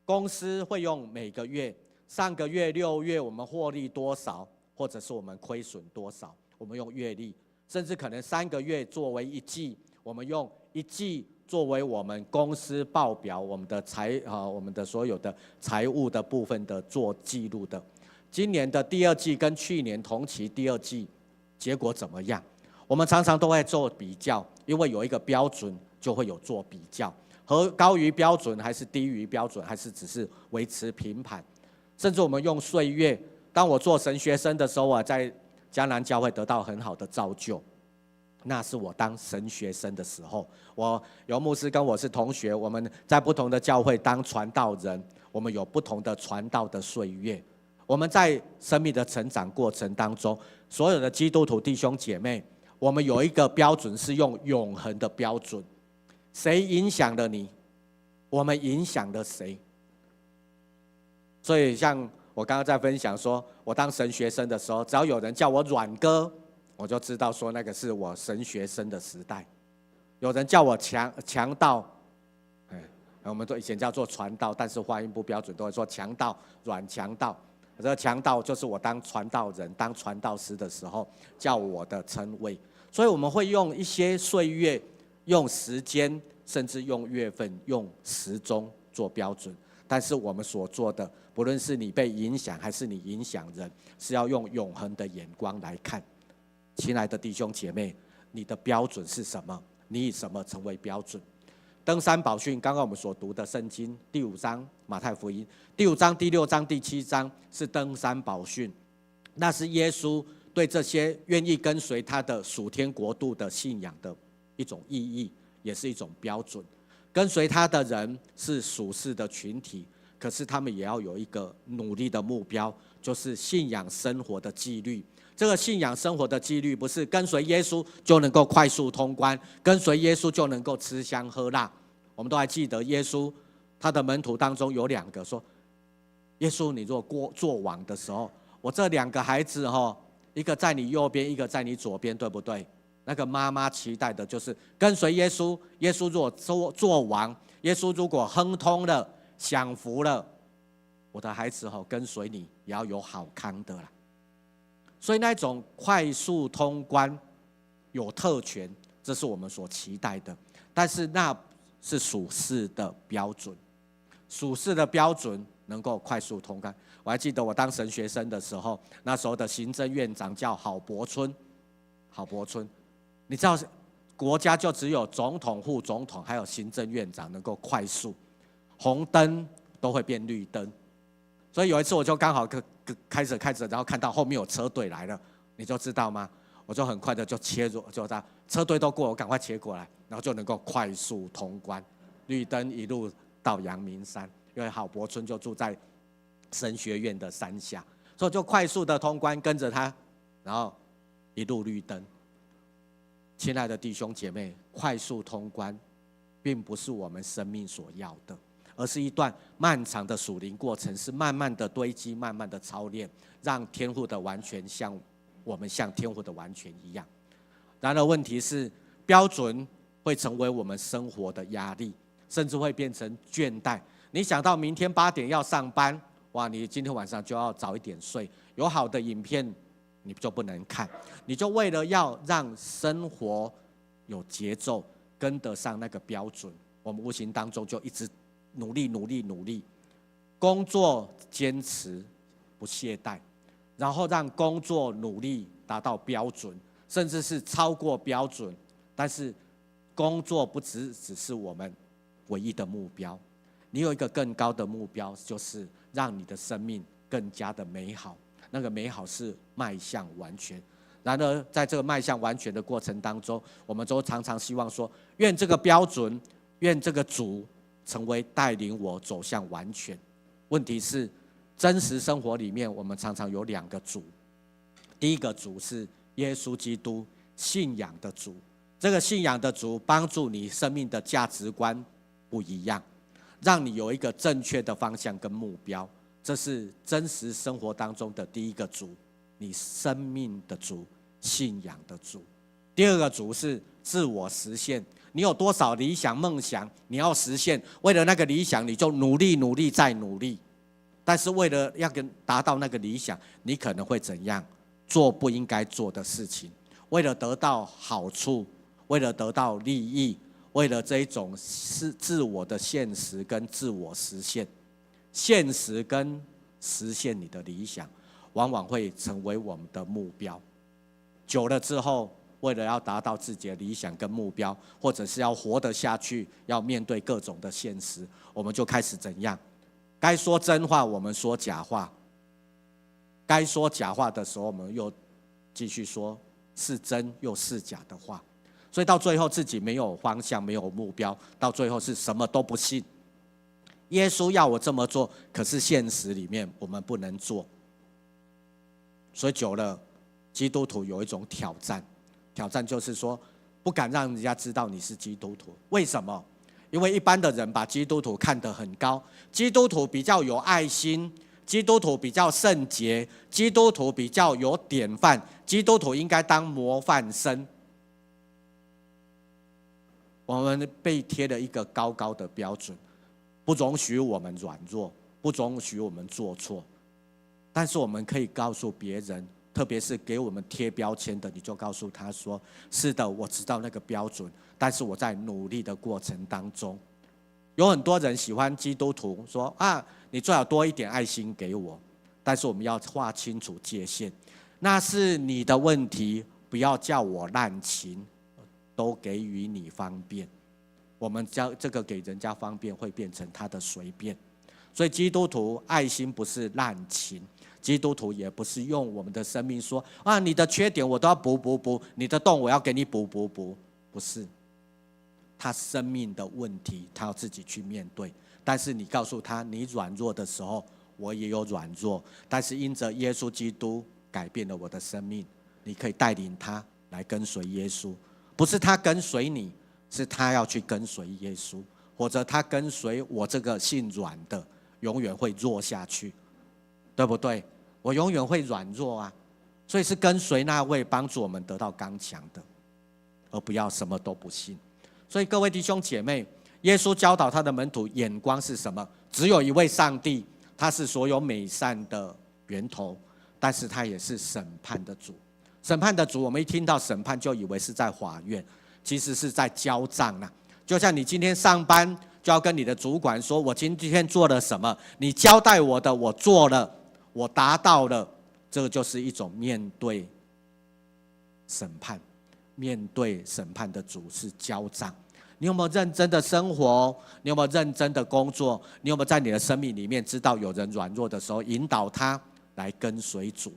公司会用每个月，上个月6月我们获利多少，或者是我们亏损多少，我们用月历，甚至可能3个月作为1季，我们用1季作为我们公司报表，我们的所有的财务的部分的做记录的。今年的第2季跟去年同期第2季结果怎么样？我们常常都会做比较，因为有一个标准就会有做比较，和高于标准还是低于标准，还是只是维持平盘。甚至我们用岁月，当我做神学生的时候，我在迦南教会得到很好的造就，那是我当神学生的时候。我有牧师跟我是同学，我们在不同的教会当传道人，我们有不同的传道的岁月。我们在生命的成长过程当中，所有的基督徒弟兄姐妹，我们有一个标准是用永恒的标准。谁影响了你？我们影响了谁？所以像我刚刚在分享说，我当神学生的时候，只要有人叫我软哥，我就知道说那个是我神学生的时代。有人叫我强盗，我们都以前叫做传道，但是发音不标准，都会说强盗、软强盗。这个强盗就是我当传道人、当传道师的时候叫我的称谓。所以我们会用一些岁月、用时间，甚至用月份、用时钟做标准。但是我们所做的，不论是你被影响还是你影响人，是要用永恒的眼光来看。亲爱的弟兄姐妹，你的标准是什么？你以什么成为标准？登山宝训，刚刚我们所读的圣经第5章马太福音第5章、第6章、第7章是登山宝训，那是耶稣对这些愿意跟随他的属天国度的信仰的一种意义，也是一种标准。跟随他的人是属世的群体，可是他们也要有一个努力的目标，就是信仰生活的纪律。这个信仰生活的纪律不是跟随耶稣就能够快速通关，跟随耶稣就能够吃香喝辣。我们都还记得耶稣他的门徒当中有2个说，耶稣你如果做王的时候，我这2个孩子一个在你右边，一个在你左边，对不对？那个妈妈期待的就是跟随耶稣，耶稣如果做王，耶稣如果亨通了、享福了，我的孩子跟随你也要有好康的啦。所以那种快速通关、有特权，这是我们所期待的。但是那是属世的标准，属世的标准能够快速通关。我还记得我当神学生的时候，那时候的行政院长叫郝柏村。你知道国家就只有总统、副总统还有行政院长能够快速，红灯都会变绿灯。所以有一次我就刚好开着，然后看到后面有车队来了，你就知道吗？我就很快的就切入，就在车队都过，我赶快切过来，然后就能够快速通关，绿灯一路到阳明山，因为郝柏村就住在神学院的山下，所以就快速的通关，跟着他，然后一路绿灯。亲爱的弟兄姐妹，快速通关并不是我们生命所要的，而是一段漫长的属灵过程，是慢慢的堆积，慢慢的操练，让天父的完全像我们像天父的完全一样。然而问题是，标准会成为我们生活的压力，甚至会变成倦怠。你想到明天8点要上班，哇，你今天晚上就要早一点睡。有好的影片你就不能看，你就为了要让生活有节奏，跟得上那个标准，我们无形当中就一直努力，工作坚持不懈怠，然后让工作努力达到标准，甚至是超过标准。但是工作不只是我们唯一的目标，你有一个更高的目标，就是让你的生命更加的美好。那个美好是迈向完全。然而在这个迈向完全的过程当中，我们都常常希望说，愿这个标准，愿这个主成为带领我走向完全。问题是真实生活里面，我们常常有2个主。第一个主是耶稣基督，信仰的主。这个信仰的主帮助你生命的价值观不一样，让你有一个正确的方向跟目标。这是真实生活当中的第一个主，你生命的主，信仰的主。第二个主是自我实现，你有多少理想梦想你要实现，为了那个理想你就努力再努力。但是为了要达到那个理想，你可能会怎样做不应该做的事情，为了得到好处，为了得到利益，为了这一种自我的现实跟自我实现。现实跟实现你的理想往往会成为我们的目标。久了之后，为了要达到自己的理想跟目标，或者是要活得下去，要面对各种的现实，我们就开始怎样？该说真话我们说假话，该说假话的时候我们又继续说是真又是假的话。所以到最后自己没有方向，没有目标，到最后是什么都不信。耶稣要我这么做，可是现实里面我们不能做。所以久了，基督徒有一种挑战，挑战就是说不敢让人家知道你是基督徒。为什么？因为一般的人把基督徒看得很高，基督徒比较有爱心，基督徒比较圣洁，基督徒比较有典范，基督徒应该当模范生。我们被贴了一个高高的标准，不容许我们软弱，不容许我们做错。但是我们可以告诉别人，特别是给我们贴标签的，你就告诉他说，是的，我知道那个标准，但是我在努力的过程当中。有很多人喜欢基督徒说啊，你最好多一点爱心给我，但是我们要划清楚界限，那是你的问题，不要叫我滥情，都给予你方便。我们将这个给人家方便，会变成他的随便。所以基督徒爱心不是滥情，基督徒也不是用我们的生命说啊，你的缺点我都要补，你的洞我要给你补，不是。他生命的问题，他要自己去面对。但是你告诉他，你软弱的时候，我也有软弱，但是因着耶稣基督改变了我的生命，你可以带领他来跟随耶稣。不是他跟随你，是他要去跟随耶稣，或者他跟随我这个性软的，永远会弱下去，对不对？我永远会软弱啊，所以是跟随那位帮助我们得到刚强的，而不要什么都不信。所以各位弟兄姐妹，耶稣教导他的门徒，眼光是什么？只有一位上帝，他是所有美善的源头，但是他也是审判的主。审判的主，我们一听到审判就以为是在法院，其实是在交账啊。就像你今天上班，就要跟你的主管说，我今天做了什么，你交代我的我做了，我达到了，这个就是一种面对审判。面对审判的主是交账。你有没有认真的生活？你有没有认真的工作？你有没有在你的生命里面知道有人软弱的时候，引导他来跟随主？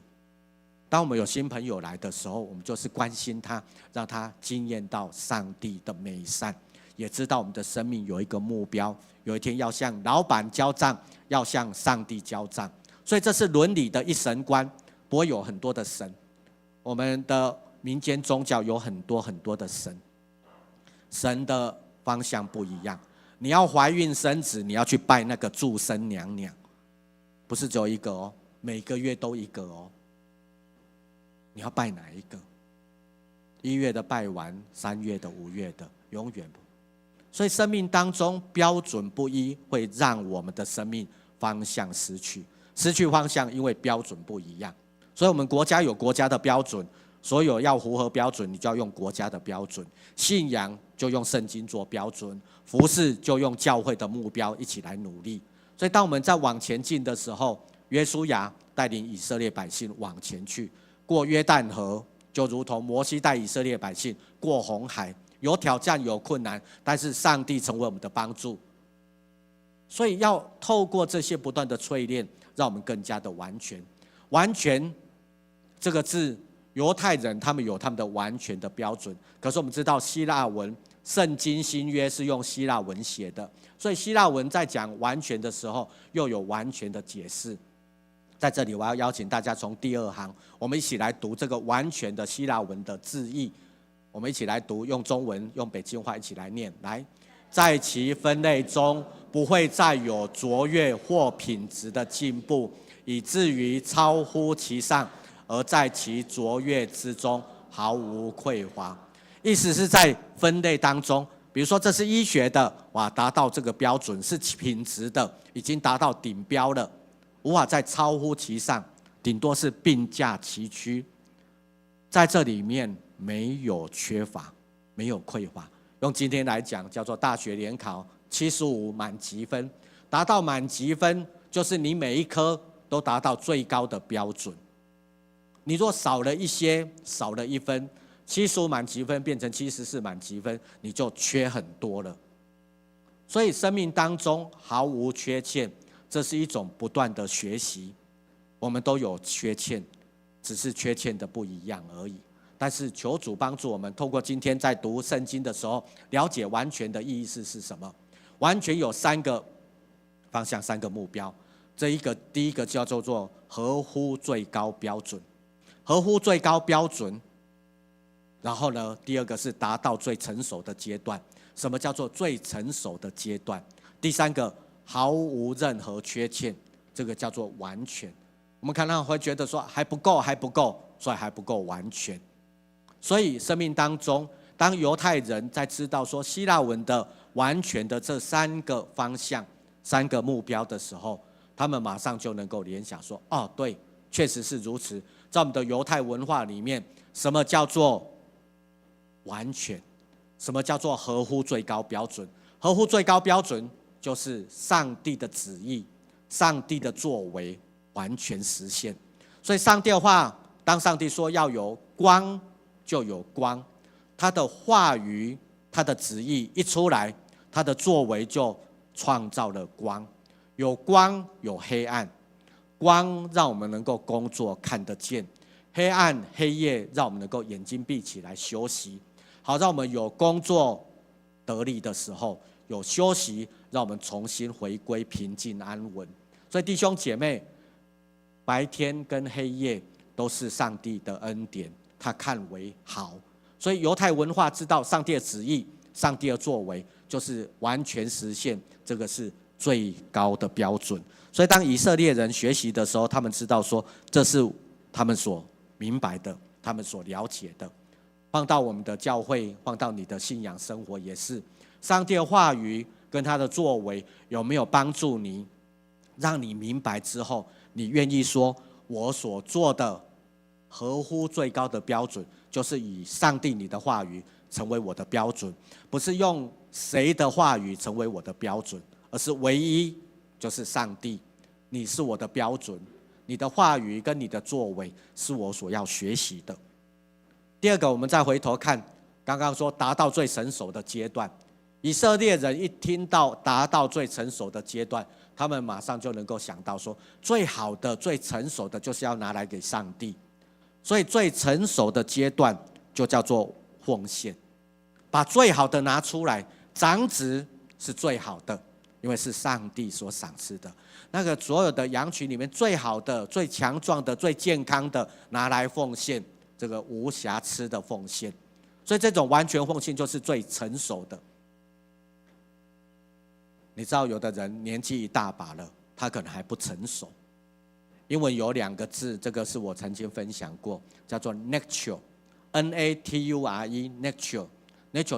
当我们有新朋友来的时候，我们就是关心他，让他经验到上帝的美善，也知道我们的生命有一个目标，有一天要向老板交账，要向上帝交账。所以这是伦理的一神观，不会有很多的神。我们的民间宗教有很多很多的神，神的方向不一样。你要怀孕生子，你要去拜那个祝生娘娘，不是只有一个哦，每个月都一个哦。你要拜哪一个？ 1月的拜完，3月的、5月的，永远不。所以生命当中标准不一，会让我们的生命方向失去方向，因为标准不一样。所以我们国家有国家的标准，所有要符合标准，你就要用国家的标准。信仰就用圣经做标准，服事就用教会的目标一起来努力。所以当我们在往前进的时候，约书亚带领以色列百姓往前去，过约旦河，就如同摩西带以色列百姓过红海，有挑战有困难，但是上帝成为我们的帮助。所以要透过这些不断的淬炼，让我们更加的完全。完全这个字，犹太人他们有他们的完全的标准，可是我们知道希腊文，圣经新约是用希腊文写的，所以希腊文在讲完全的时候，又有完全的解释。在这里我要邀请大家从第2行，我们一起来读这个完全的希腊文的字义。我们一起来读，用中文用北京话一起来念。来，在其分类中不会再有卓越或品质的进步，以至于超乎其上，而在其卓越之中毫无匮乏。意思是在分类当中，比如说这是医学的，哇，达到这个标准是品质的，已经达到顶标了，无法再超乎其上，顶多是并驾齐驱。在这里面没有缺乏，没有匮乏。用今天来讲，叫做大学联考75满级分，达到满级分就是你每一科都达到最高的标准。你若少了一些，少了1分，75满级分变成74满级分，你就缺很多了。所以生命当中毫无缺欠，这是一种不断的学习。我们都有缺欠，只是缺欠的不一样而已。但是求主帮助我们，透过今天在读圣经的时候，了解完全的意义是什么。完全有3个方向，3个目标。第一个叫做合乎最高标准，合乎最高标准。然后呢，第2个是达到最成熟的阶段。什么叫做最成熟的阶段？第3个毫无任何缺欠，这个叫做完全。我们可能会觉得说还不够，所以还不够完全。所以生命当中，当犹太人在知道说希腊文的完全的这3个方向、3个目标的时候，他们马上就能够联想说：哦，对，确实是如此。在我们的犹太文化里面，什么叫做完全？什么叫做合乎最高标准？合乎最高标准就是上帝的旨意、上帝的作为完全实现。所以上帝的话，当上帝说要有光，就有光。他的话语、他的旨意一出来，他的作为就创造了光。有光，有黑暗。光让我们能够工作看得见，黑暗黑夜让我们能够眼睛闭起来休息。好，让我们有工作得力的时候，有休息，让我们重新回归平静安稳。所以弟兄姐妹，白天跟黑夜都是上帝的恩典，他看为好。所以犹太文化知道上帝的旨意、上帝的作为就是完全实现，这个是最高的标准。所以当以色列人学习的时候，他们知道说这是他们所明白的，他们所了解的。放到我们的教会，放到你的信仰生活也是，上帝的话语跟他的作为有没有帮助你，让你明白之后，你愿意说我所做的合乎最高的标准，就是以上帝你的话语成为我的标准，不是用谁的话语成为我的标准，而是唯一就是上帝，你是我的标准，你的话语跟你的作为是我所要学习的。第2个，我们再回头看刚刚说达到最成熟的阶段，以色列人一听到达到最成熟的阶段，他们马上就能够想到说，最好的、最成熟的就是要拿来给上帝。所以最成熟的阶段就叫做奉献，把最好的拿出来。长子是最好的，因为是上帝所赏赐的。那个所有的羊群里面最好的、最强壮的、最健康的拿来奉献，这个无瑕疵的奉献。所以这种完全奉献就是最成熟的。你知道有的人年纪一大把了，他可能还不成熟。英文有2个字，这个是我曾经分享过，叫做 natural， ，nature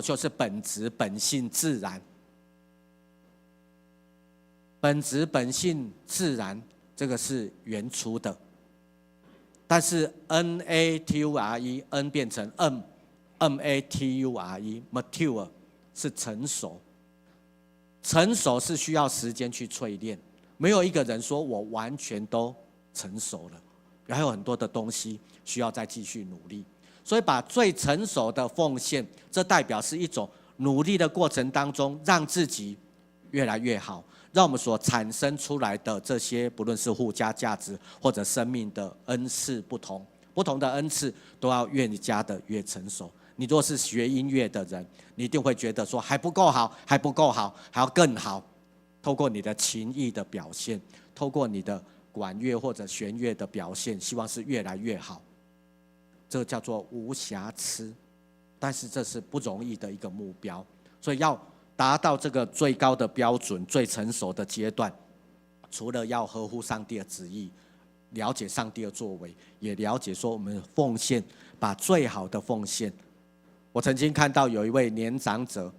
就是本质、本性、自然。本质、本性、自然，这个是原初的。但是 N 变成 mature 是成熟。成熟是需要时间去淬炼，没有一个人说我完全都成熟了，还有很多的东西需要再继续努力。所以把最成熟的奉献，这代表是一种努力的过程当中，让自己越来越好，让我们所产生出来的这些，不论是附加价值或者生命的恩赐不同的恩赐，都要越加的越成熟。你若是学音乐的人，你一定会觉得说还不够好，还不够好，还要更好。透过你的琴艺的表现，透过你的管乐或者弦乐的表现，希望是越来越好。这个叫做无瑕疵，但是这是不容易的一个目标。所以要达到这个最高的标准、最成熟的阶段，除了要合乎上帝的旨意，了解上帝的作为，也了解说我们奉献，把最好的奉献。我曾经看到有一位年长者，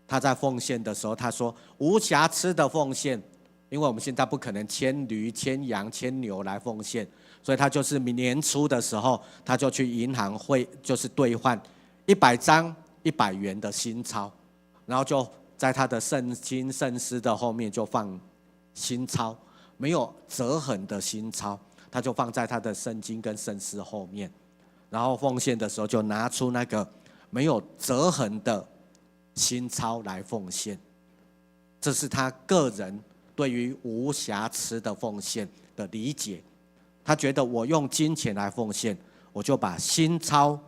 他在奉献的时候，他说无瑕疵的奉献，因为我们现在不可能牵驴、牵羊、牵牛来奉献，所以他就是年初的时候，他就去银行就是兑换100张100元的新钞，然后就在他的圣经圣诗的后面就放新钞，没有折痕的新钞，他就放在他的圣经跟圣诗后面，然后奉献的时候就拿出那个没有折痕的新钞来奉献。这是他个人对于无瑕疵的奉献的理解。他觉得我用金钱来奉献，我就把新钞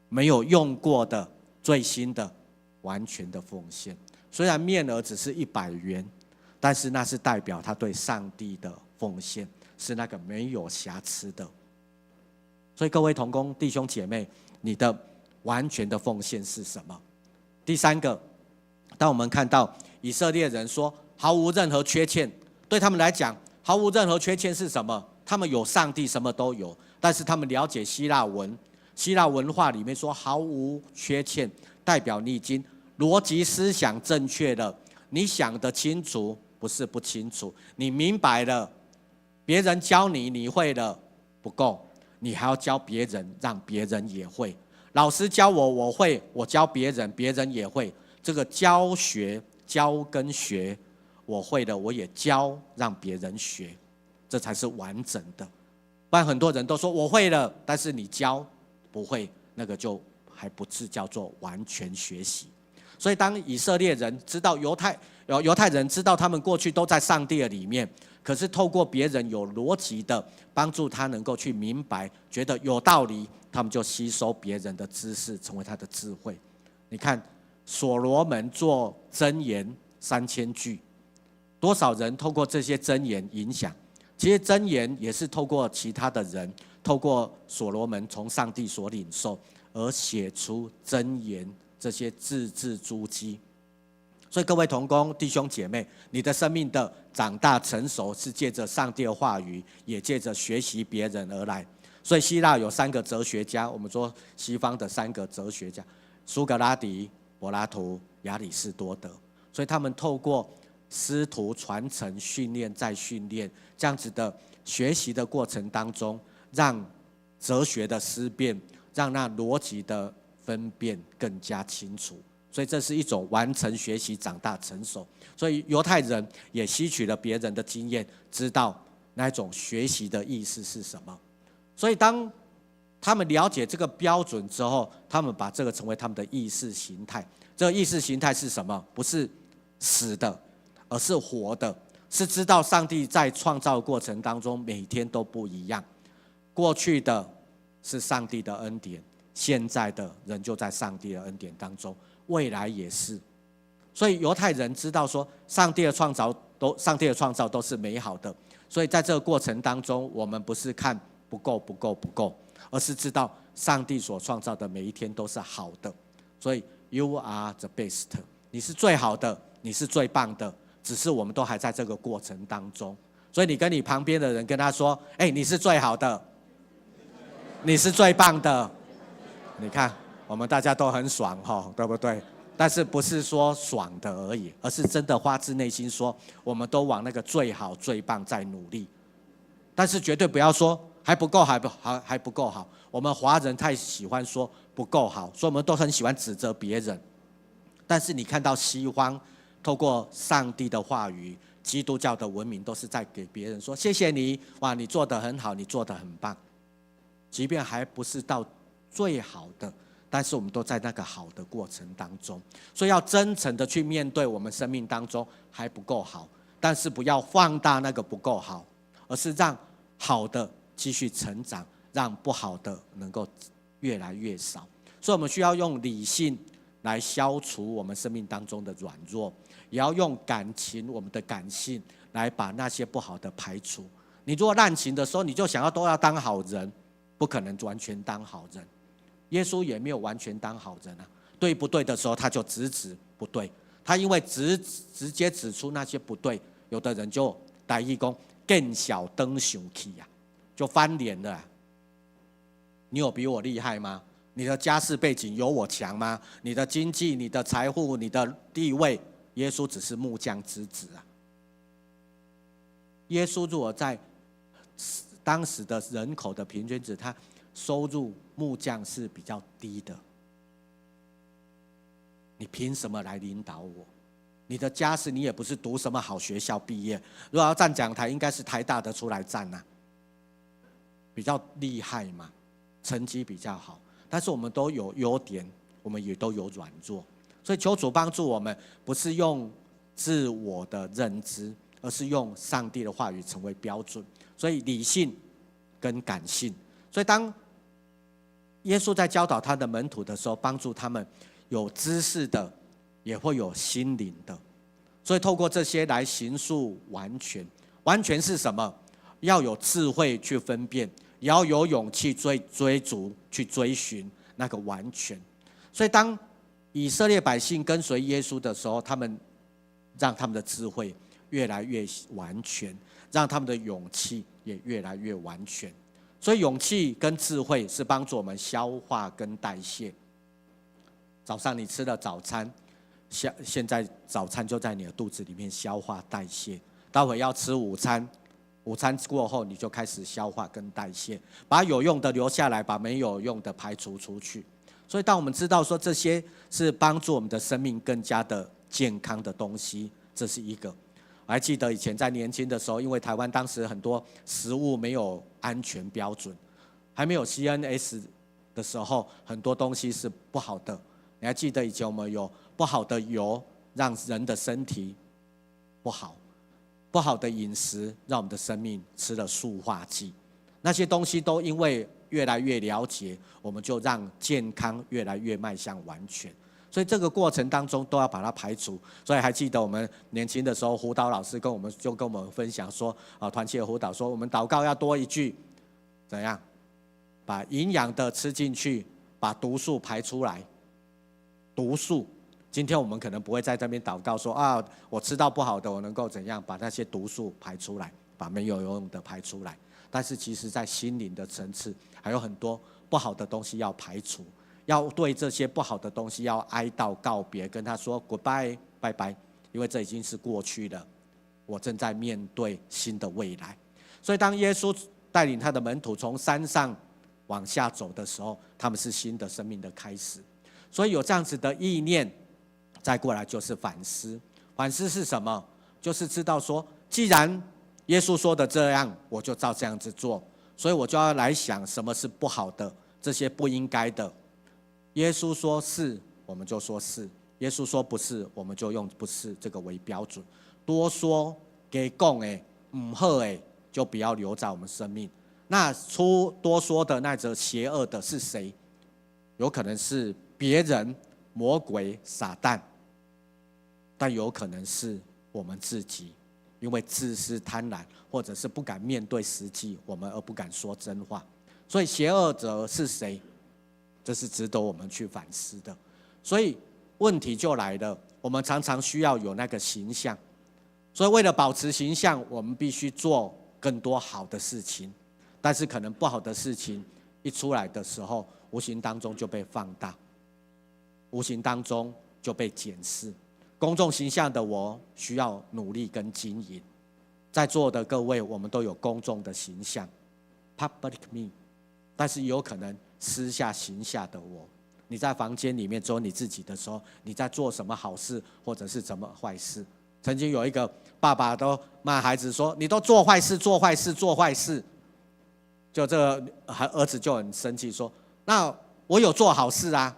没有用过的最新的完全的奉献。虽然面额只是100元，但是那是代表他对上帝的奉献，是那个没有瑕疵的。所以各位同工弟兄姐妹，你的完全的奉献是什么？第三个，当我们看到以色列人说毫无任何缺欠，对他们来讲毫无任何缺欠是什么？他们有上帝，什么都有，但是他们了解希腊文化里面说毫无缺欠，代表你已经逻辑思想正确了，你想得清楚，不是不清楚，你明白了，别人教你，你会了不够，你还要教别人，让别人也会。老师教我，我会，我教别人，别人也会。这个教跟学，我会了，我也教，让别人学，这才是完整的。不然很多人都说我会了，但是你教不会，那个就还不是叫做完全学习。所以当以色列人知道犹太人知道他们过去都在上帝的里面，可是透过别人有逻辑的帮助他能够去明白，觉得有道理，他们就吸收别人的知识，成为他的智慧。你看所罗门做箴言3000句，多少人透过这些箴言影响？其实箴言也是透过其他的人，透过所罗门从上帝所领受而写出箴言这些字字珠玑。所以各位同工弟兄姐妹，你的生命的长大成熟是借着上帝的话语，也借着学习别人而来。所以希腊有3个哲学家，我们说西方的3个哲学家，苏格拉底、柏拉图、亚里士多德。所以他们透过师徒传承、训练再训练这样子的学习的过程当中，让哲学的思辨，让那逻辑的分辨更加清楚。所以这是一种完成学习、长大成熟。所以犹太人也吸取了别人的经验，知道那种学习的意思是什么。所以当他们了解这个标准之后，他们把这个成为他们的意识形态。这个意识形态是什么？不是死的，而是活的，是知道上帝在创造过程当中每天都不一样。过去的是上帝的恩典，现在的人就在上帝的恩典当中，未来也是。所以犹太人知道说上帝的创造都是美好的，所以在这个过程当中，我们不是看不够，而是知道上帝所创造的每一天都是好的。所以 You are the best， 你是最好的，你是最棒的，只是我们都还在这个过程当中。所以你跟你旁边的人跟他说，你是最好的，你是最棒的，你看，我们大家都很爽哈，对不对？但是不是说爽的而已，而是真的发自内心说，我们都往那个最好、最棒在努力。但是绝对不要说还不够，还不够好。我们华人太喜欢说不够好，所以我们都很喜欢指责别人。但是你看到西方透过上帝的话语、基督教的文明，都是在给别人说谢谢你，哇，你做得很好，你做得很棒。即便还不是到最好的，但是我们都在那个好的过程当中，所以要真诚的去面对我们生命当中还不够好，但是不要放大那个不够好，而是让好的继续成长，让不好的能够越来越少。所以我们需要用理性来消除我们生命当中的软弱，也要用感情，我们的感性来把那些不好的排除。你如果滥情的时候，你就想要都要当好人，不可能完全当好人。耶稣也没有完全当好人啊，对不对的时候他就直指不对，他因为直接指出那些不对，有的人就台语说更小灯上去啊，就翻脸了啊。你有比我厉害吗？你的家世背景有我强吗？你的经济、你的财富、你的地位，耶稣只是木匠之子啊。耶稣如果在当时的人口的平均值，他收入木匠是比较低的。你凭什么来领导我？你的家世，你也不是读什么好学校毕业，如果要站讲台，应该是台大的出来站啊，比较厉害嘛，成绩比较好。但是我们都有优点，我们也都有软弱，所以求主帮助我们，不是用自我的认知，而是用上帝的话语成为标准。所以理性跟感性，所以当耶稣在教导他的门徒的时候，帮助他们有知识的，也会有心灵的。所以透过这些来形塑完全。完全是什么？要有智慧去分辨，也要有勇气追逐去追寻那个完全。所以当以色列百姓跟随耶稣的时候，他们让他们的智慧越来越完全，让他们的勇气也越来越完全。所以勇气跟智慧是帮助我们消化跟代谢。早上你吃了早餐，现在早餐就在你的肚子里面消化代谢，待会要吃午餐，午餐过后你就开始消化跟代谢，把有用的留下来，把没有用的排除出去。所以当我们知道说这些是帮助我们的生命更加的健康的东西，这是一个。我还记得以前在年轻的时候，因为台湾当时很多食物没有安全标准，还没有 CNS 的时候，很多东西是不好的。你还记得以前我们有不好的油，让人的身体不好，不好的饮食让我们的生命吃了塑化剂，那些东西都因为越来越了解，我们就让健康越来越迈向完全。所以这个过程当中都要把它排除。所以还记得我们年轻的时候，辅导老师跟我们分享说，团契的辅导说，我们祷告要多一句，怎样把营养的吃进去，把毒素排出来。毒素，今天我们可能不会在这边祷告说我吃到不好的，我能够怎样把那些毒素排出来，把没有用的排出来。但是其实在心灵的层次，还有很多不好的东西要排除，要对这些不好的东西要哀悼告别，跟他说 goodbye 拜拜，因为这已经是过去了，我正在面对新的未来。所以当耶稣带领他的门徒从山上往下走的时候，他们是新的生命的开始。所以有这样子的意念，再过来就是反思。反思是什么？就是知道说，既然耶稣说的这样，我就照这样子做，所以我就要来想什么是不好的，这些不应该的。耶稣说是，我们就说是；耶稣说不是，我们就用不是这个为标准。多说给讲的不好的，就不要留在我们生命。那多说的那则邪恶的是谁？有可能是别人、魔鬼、撒旦，但有可能是我们自己，因为自私、贪婪，或者是不敢面对实际，我们而不敢说真话。所以邪恶者是谁？这是值得我们去反思的。所以问题就来了，我们常常需要有那个形象，所以为了保持形象，我们必须做更多好的事情，但是可能不好的事情一出来的时候，无形当中就被放大，无形当中就被检视。公众形象的我需要努力跟经营。在座的各位，我们都有公众的形象 ，public me， 但是有可能私下形下的我，你在房间里面只有你自己的时候，你在做什么好事或者是什么坏事？曾经有一个爸爸都骂孩子说：“你都做坏事，做坏事，做坏事。”就这个儿子就很生气说：“那我有做好事啊。”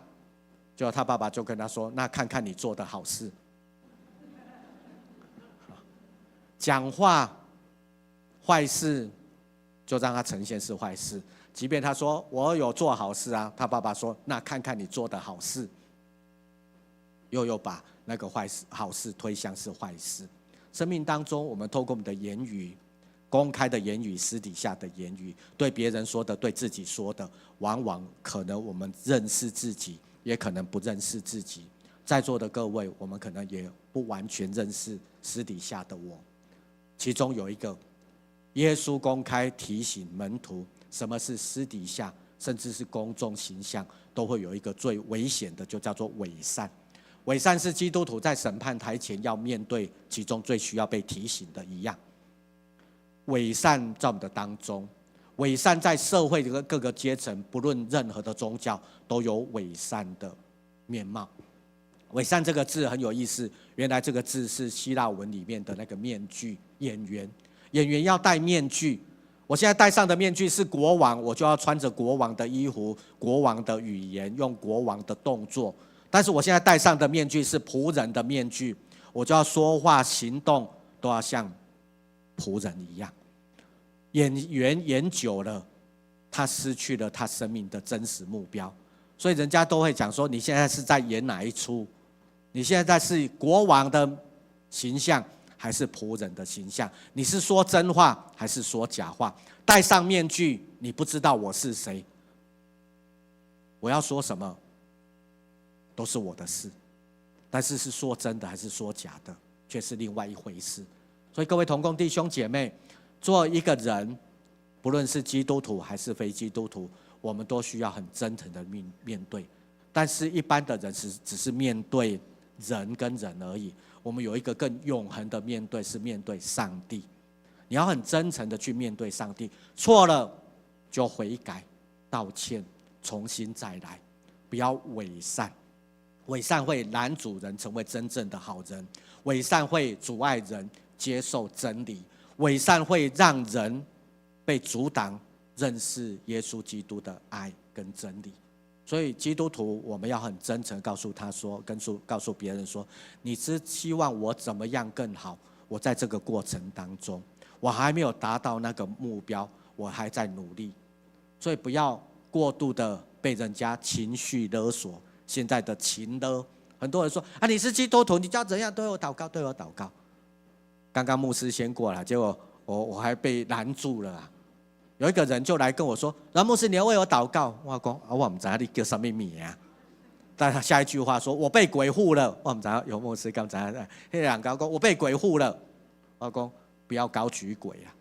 结果他爸爸就跟他说：“那看看你做的好事。”讲话坏事就让他呈现是坏事，即便他说我有做好事啊，他爸爸说那看看你做的好事，又把那个坏事好事推向是坏事。生命当中，我们透过我们的言语，公开的言语、私底下的言语，对别人说的、对自己说的，往往可能我们认识自己，也可能不认识自己。在座的各位，我们可能也不完全认识私底下的我。其中有一个，耶稣公开提醒门徒，什么是私底下，甚至是公众形象，都会有一个最危险的，就叫做伪善。伪善是基督徒在审判台前要面对其中最需要被提醒的一样。伪善在我们的当中，伪善在社会的各个阶层，不论任何的宗教，都有伪善的面貌。伪善这个字很有意思，原来这个字是希腊文里面的那个面具，演员要戴面具。我现在戴上的面具是国王，我就要穿着国王的衣服、国王的语言，用国王的动作。但是我现在戴上的面具是仆人的面具，我就要说话、行动都要像仆人一样。演员演久了，他失去了他生命的真实目标，所以人家都会讲说：你现在是在演哪一出？你现在是国王的形象，还是仆人的形象？你是说真话，还是说假话？戴上面具，你不知道我是谁，我要说什么都是我的事，但是是说真的还是说假的，却是另外一回事。所以各位同工弟兄姐妹，做一个人，不论是基督徒还是非基督徒，我们都需要很真诚的面对。但是一般的人只是面对人跟人而已，我们有一个更永恒的面对，是面对上帝。你要很真诚的去面对上帝，错了就悔改、道歉，重新再来，不要伪善。伪善会拦阻人成为真正的好人，伪善会阻碍人接受真理，伪善会让人被阻挡认识耶稣基督的爱跟真理。所以基督徒，我们要很真诚告诉他说，告诉别人说，你是希望我怎么样更好？我在这个过程当中，我还没有达到那个目标，我还在努力。所以不要过度的被人家情绪勒索。现在的情勒，很多人说啊，你是基督徒，你叫怎样对我祷告，对我祷告。刚刚牧师先过来，结果我还被拦住了啊。有一个人就来跟我说：“然后牧师，你要为我祷告。”我说：“我不知道你叫什么名啊。”但他下一句话说：“我被鬼附了。”我不知道有牧师刚才那两个说：“我被鬼附了。”我说：“不要高举鬼啊！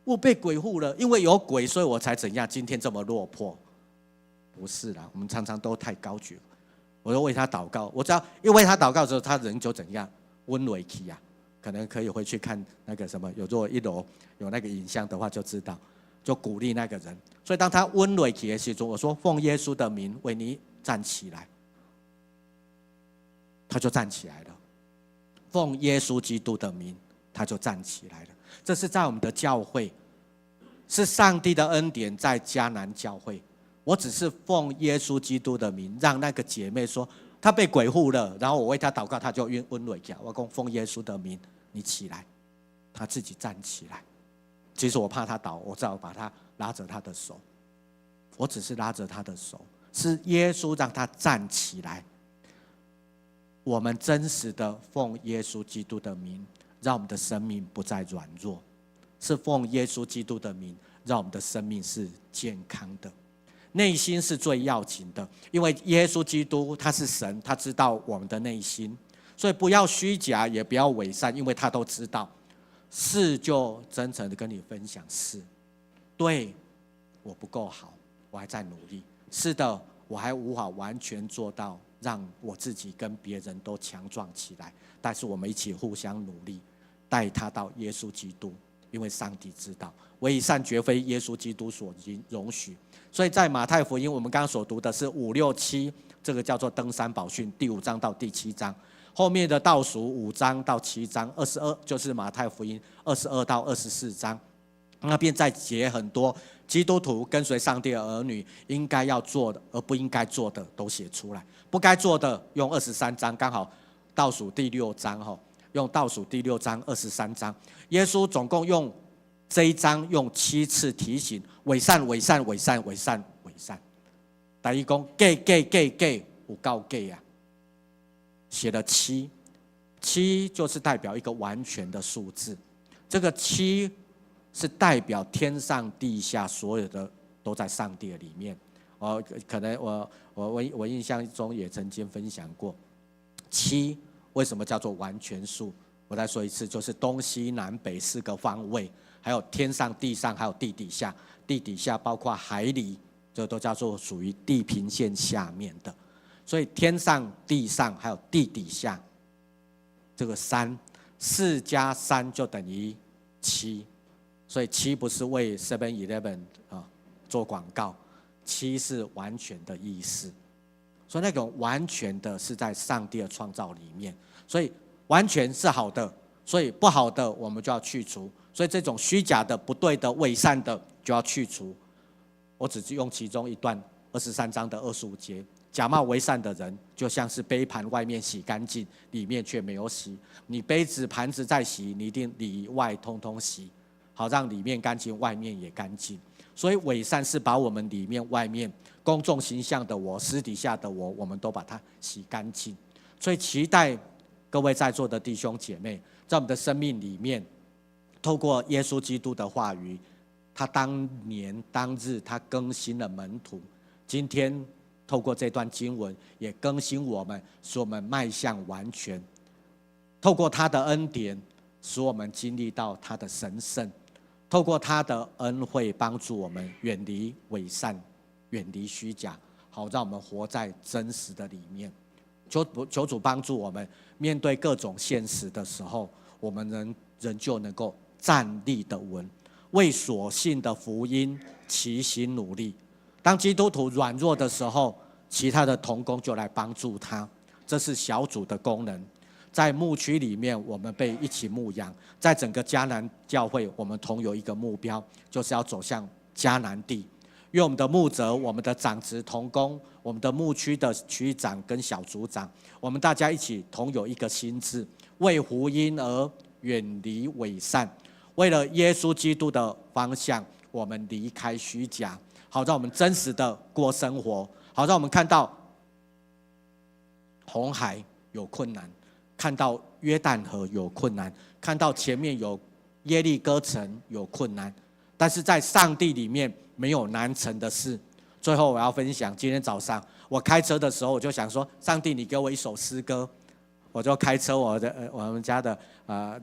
我被鬼附了，因为有鬼，所以我才怎样，今天这么落魄。”不是啦，我们常常都太高举了。我就为他祷告，我知道，因为他祷告的时候，他人就怎样温柔起啊。可能可以回去看那个什么，如果一楼有那个影像的话，就知道，就鼓励那个人。所以当他温柔起的时候，我说奉耶稣的名为你站起来，他就站起来了。奉耶稣基督的名，他就站起来了。这是在我们的教会，是上帝的恩典在迦南教会。我只是奉耶稣基督的名，让那个姐妹说她被鬼附了，然后我为她祷告，她就温柔起来。我说奉耶稣的名，你起来，她自己站起来。其实我怕她倒，我只好把她拉着她的手。我只是拉着她的手，是耶稣让她站起来。我们真实的奉耶稣基督的名，让我们的生命不再软弱；是奉耶稣基督的名，让我们的生命是健康的。内心是最要紧的，因为耶稣基督他是神，他知道我们的内心，所以不要虚假，也不要伪善，因为他都知道。是就真诚的跟你分享是，对，我不够好，我还在努力。是的，我还无法完全做到让我自己跟别人都强壮起来，但是我们一起互相努力，带他到耶稣基督，因为上帝知道唯以善绝非耶稣基督所容许。所以在马太福音我们刚刚所读的是5、6、7，这个叫做登山宝训，第5章到第7章，后面的倒数5章到7章，22就是马太福音22到24章，那边再解很多基督徒跟随上帝的儿女应该要做的而不应该做的都写出来，不该做的用23章，刚好倒数第6章，用倒数第6章23章，耶稣总共用这一章用7次提醒伪善伪善伪善伪善伪善。第一讲假假假假有够假啊，写了7，就是代表一个完全的数字，这个7是代表天上地下所有的都在上帝的里面。可能我印象中也曾经分享过，7为什么叫做完全数？我再说一次，就是东西南北4个方位，还有天上地上，还有地底下，地底下包括海里，这都叫做属于地平线下面的。所以天上地上还有地底下，这个3加3就等于7，所以7不是为 7-Eleven 做广告，7是完全的意思。所以那种完全的是在上帝的创造里面，所以完全是好的，所以不好的我们就要去除，所以这种虚假的、不对的、伪善的就要去除。我只用其中一段23章的25节，假冒为善的人就像是杯盘外面洗干净，里面却没有洗。你杯子盘子在洗，你一定里外通通洗，好让里面干净，外面也干净。所以伪善是把我们里面外面公众形象的我、私底下的我们都把它洗干净。所以期待各位在座的弟兄姐妹，在我们的生命里面，透过耶稣基督的话语，他当年当日他更新了门徒，今天透过这段经文也更新我们，使我们迈向完全。透过他的恩典，使我们经历到他的神圣，透过他的恩惠帮助我们远离伪善，远离虚假，好让我们活在真实的里面。求主帮助我们，面对各种现实的时候，我们仍旧能够站立的稳，为所信的福音齐心努力。当基督徒软弱的时候，其他的同工就来帮助他，这是小组的功能。在牧区里面，我们被一起牧养，在整个迦南教会，我们同有一个目标，就是要走向迦南地。愿我们的牧者、我们的长职同工、我们的牧区的区长跟小组长，我们大家一起同有一个心志，为福音而远离伪善，为了耶稣基督的方向，我们离开虚假，好让我们真实的过生活，好让我们看到红海有困难，看到约旦河有困难，看到前面有耶利哥城有困难，但是在上帝里面没有难成的事。最后我要分享，今天早上我开车的时候，我就想说，上帝你给我一首诗歌，我就开车，我们家的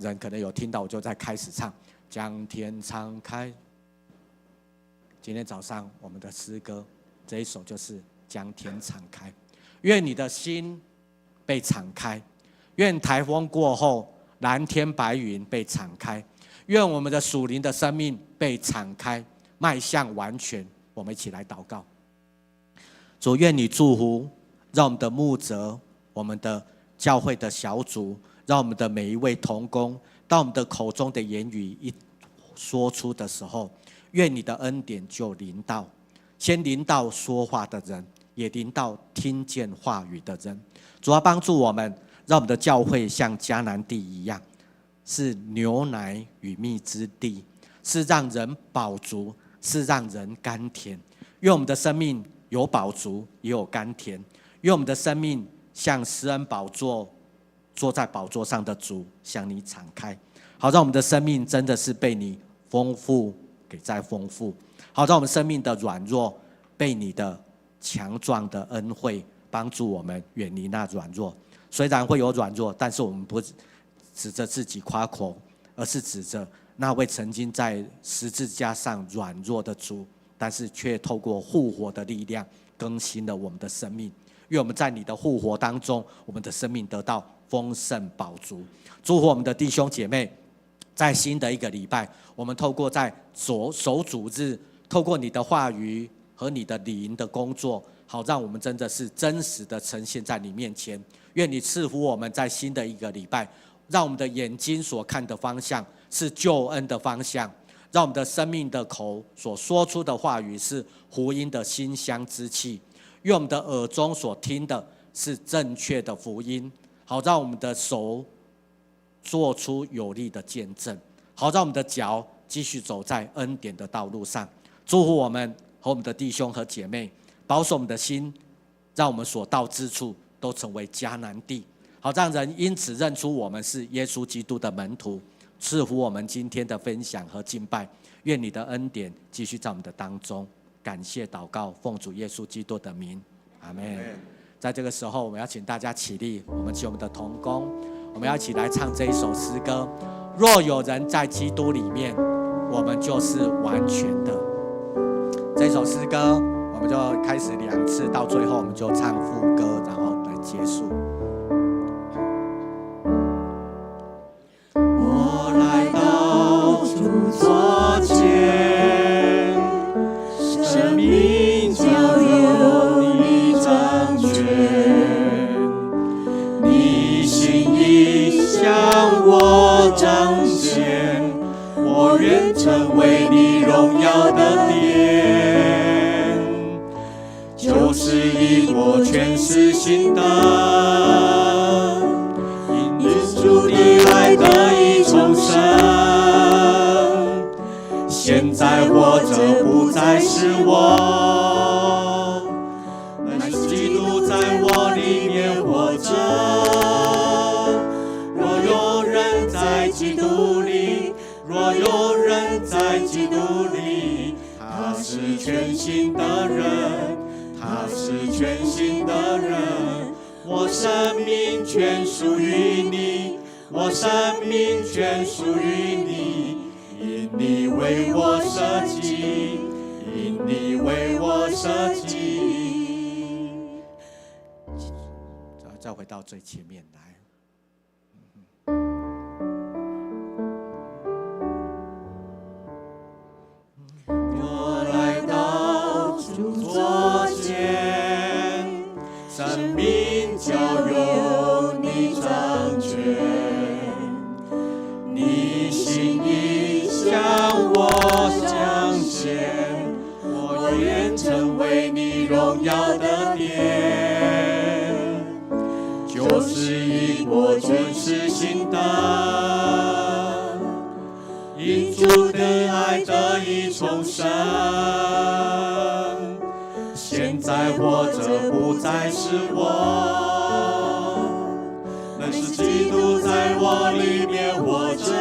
人可能有听到，我就在开始唱，将天敞开。今天早上我们的诗歌这一首就是将天敞开，愿你的心被敞开，愿台风过后蓝天白云被敞开，愿我们的属灵的生命被敞开，迈向完全。我们一起来祷告。主，愿你祝福，让我们的牧者、我们的教会的小组，让我们的每一位同工，当我们的口中的言语一说出的时候，愿你的恩典就临到，先临到说话的人，也临到听见话语的人。主要帮助我们，让我们的教会像迦南地一样，是牛奶与蜜之地，是让人饱足，是让人甘甜。愿我们的生命有饱足，也有甘甜。愿我们的生命像施恩宝座，坐在宝座上的主向你敞开，好让我们的生命真的是被你丰富给再丰富，好让我们生命的软弱被你的强壮的恩惠帮助我们远离那软弱。虽然会有软弱，但是我们不指着自己夸口，而是指着那位曾经在十字架上软弱的主，但是却透过复活的力量更新了我们的生命。愿我们在你的复活当中，我们的生命得到丰盛饱足。祝福我们的弟兄姐妹，在新的一个礼拜，我们透过在守主日，透过你的话语和你的灵的工作，好让我们真的是真实的呈现在你面前。愿你赐福我们在新的一个礼拜，让我们的眼睛所看的方向是救恩的方向，让我们的生命的口所说出的话语是福音的馨香之气。愿我们的耳中所听的是正确的福音，好让我们的手做出有力的见证，好让我们的脚继续走在恩典的道路上。祝福我们和我们的弟兄和姐妹，保守我们的心，让我们所到之处都成为迦南地，好让人因此认出我们是耶稣基督的门徒。赐福我们今天的分享和敬拜，愿你的恩典继续在我们的当中。感谢祷告，奉主耶稣基督的名，阿们。在这个时候，我们要请大家起立，我们请我们的同工，我们要一起来唱这一首诗歌。若有人在基督里面，我们就是完全的。这首诗歌，我们就开始2次，到最后我们就唱副歌，然后来结束。我来到主座前，生命就由你掌权，你心意向我彰显，我愿成为你荣耀的殿，就是以我全是新的，因主的爱得以重生。现在活着不再是我，乃是基督在我里面活着。若有人在基督里，若有人在基督里，他是全新的人，他是全新的人。我生命全属于你，我生命全属于你，因你为我设计，因你为我设计。再回到最前面来。我来到主座前，生命就由你掌权，你心意向我彰显，我愿成为你荣耀的殿，就是以我全是新的，因主的爱得以重生。现在活着不再是我，乃是基督在我里面活着。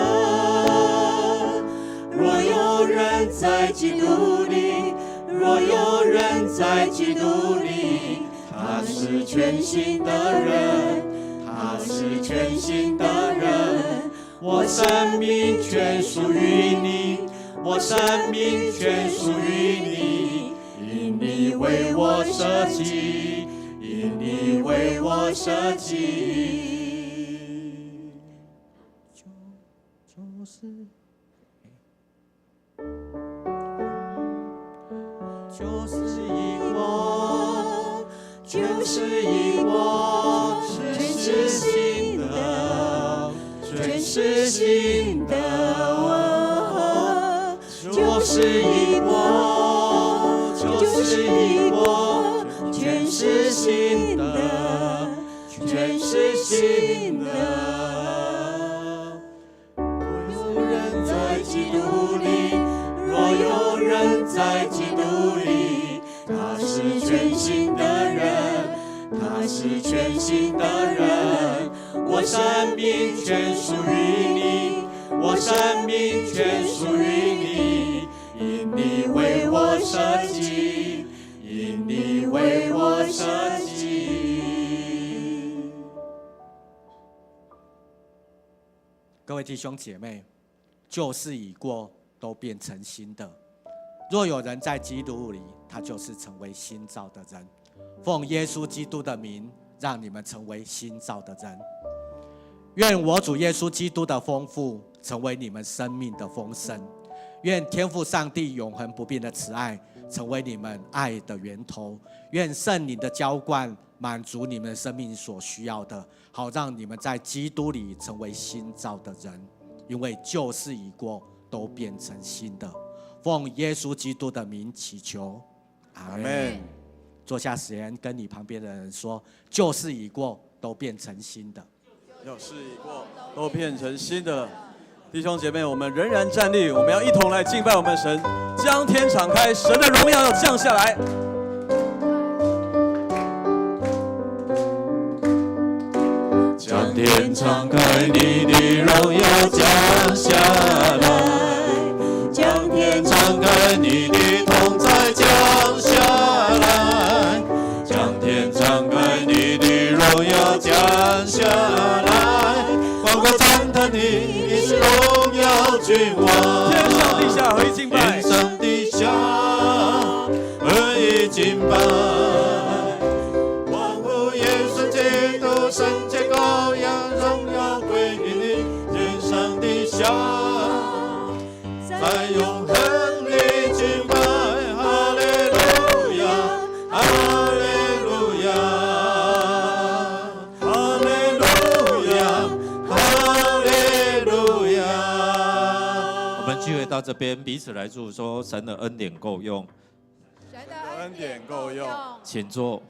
若有人在基督里，若有人在基督里，他是全新的人，他是全新的人。我生命全属于你，我生命全属于你，因你为我设计，因你为我设计。就是以我，就是以我，全是新的，全是新的。就是以我，就是以我，全是新的，全是新的。若有人在基督里，若有人在基督里，他是全新的人，他是全新的人。我生命全属于你，我生命全属于你，因你为我设计，因你为我设计。各位弟兄姐妹，旧事已过，都变成新的。若有人在基督里，他就是成为新造的人。奉耶稣基督的名，让你们成为新造的人。愿我主耶稣基督的丰富成为你们生命的丰盛。愿天父上帝永恒不变的慈爱成为你们爱的源头。愿圣灵的浇灌满足你们生命所需要的，好让你们在基督里成为新造的人。因为旧事已过，都变成新的。奉耶稣基督的名祈求，阿们。坐下时间，跟你旁边的人说：旧事已过，都变成新的。旧事已过，都变成新的了。弟兄姐妹，我们仍然站立，我们要一同来敬拜我们神，将天敞开，神的荣耀要降下来。将天敞开，你的荣耀降下来，将天敞开，你的同在降下来，将天敞开，你的荣耀降下来，万国赞叹你，你是荣耀君王。天上地下合一敬拜，天上地下合一敬拜，万物耶稣基督圣洁羔羊，荣耀归于你，天上地下在永恒里敬拜，哈利路亚，哈利路亚，哈利路亚，哈利路亚。我们聚会到这边，彼此来祝说神的恩典够用，恩典够用，请坐。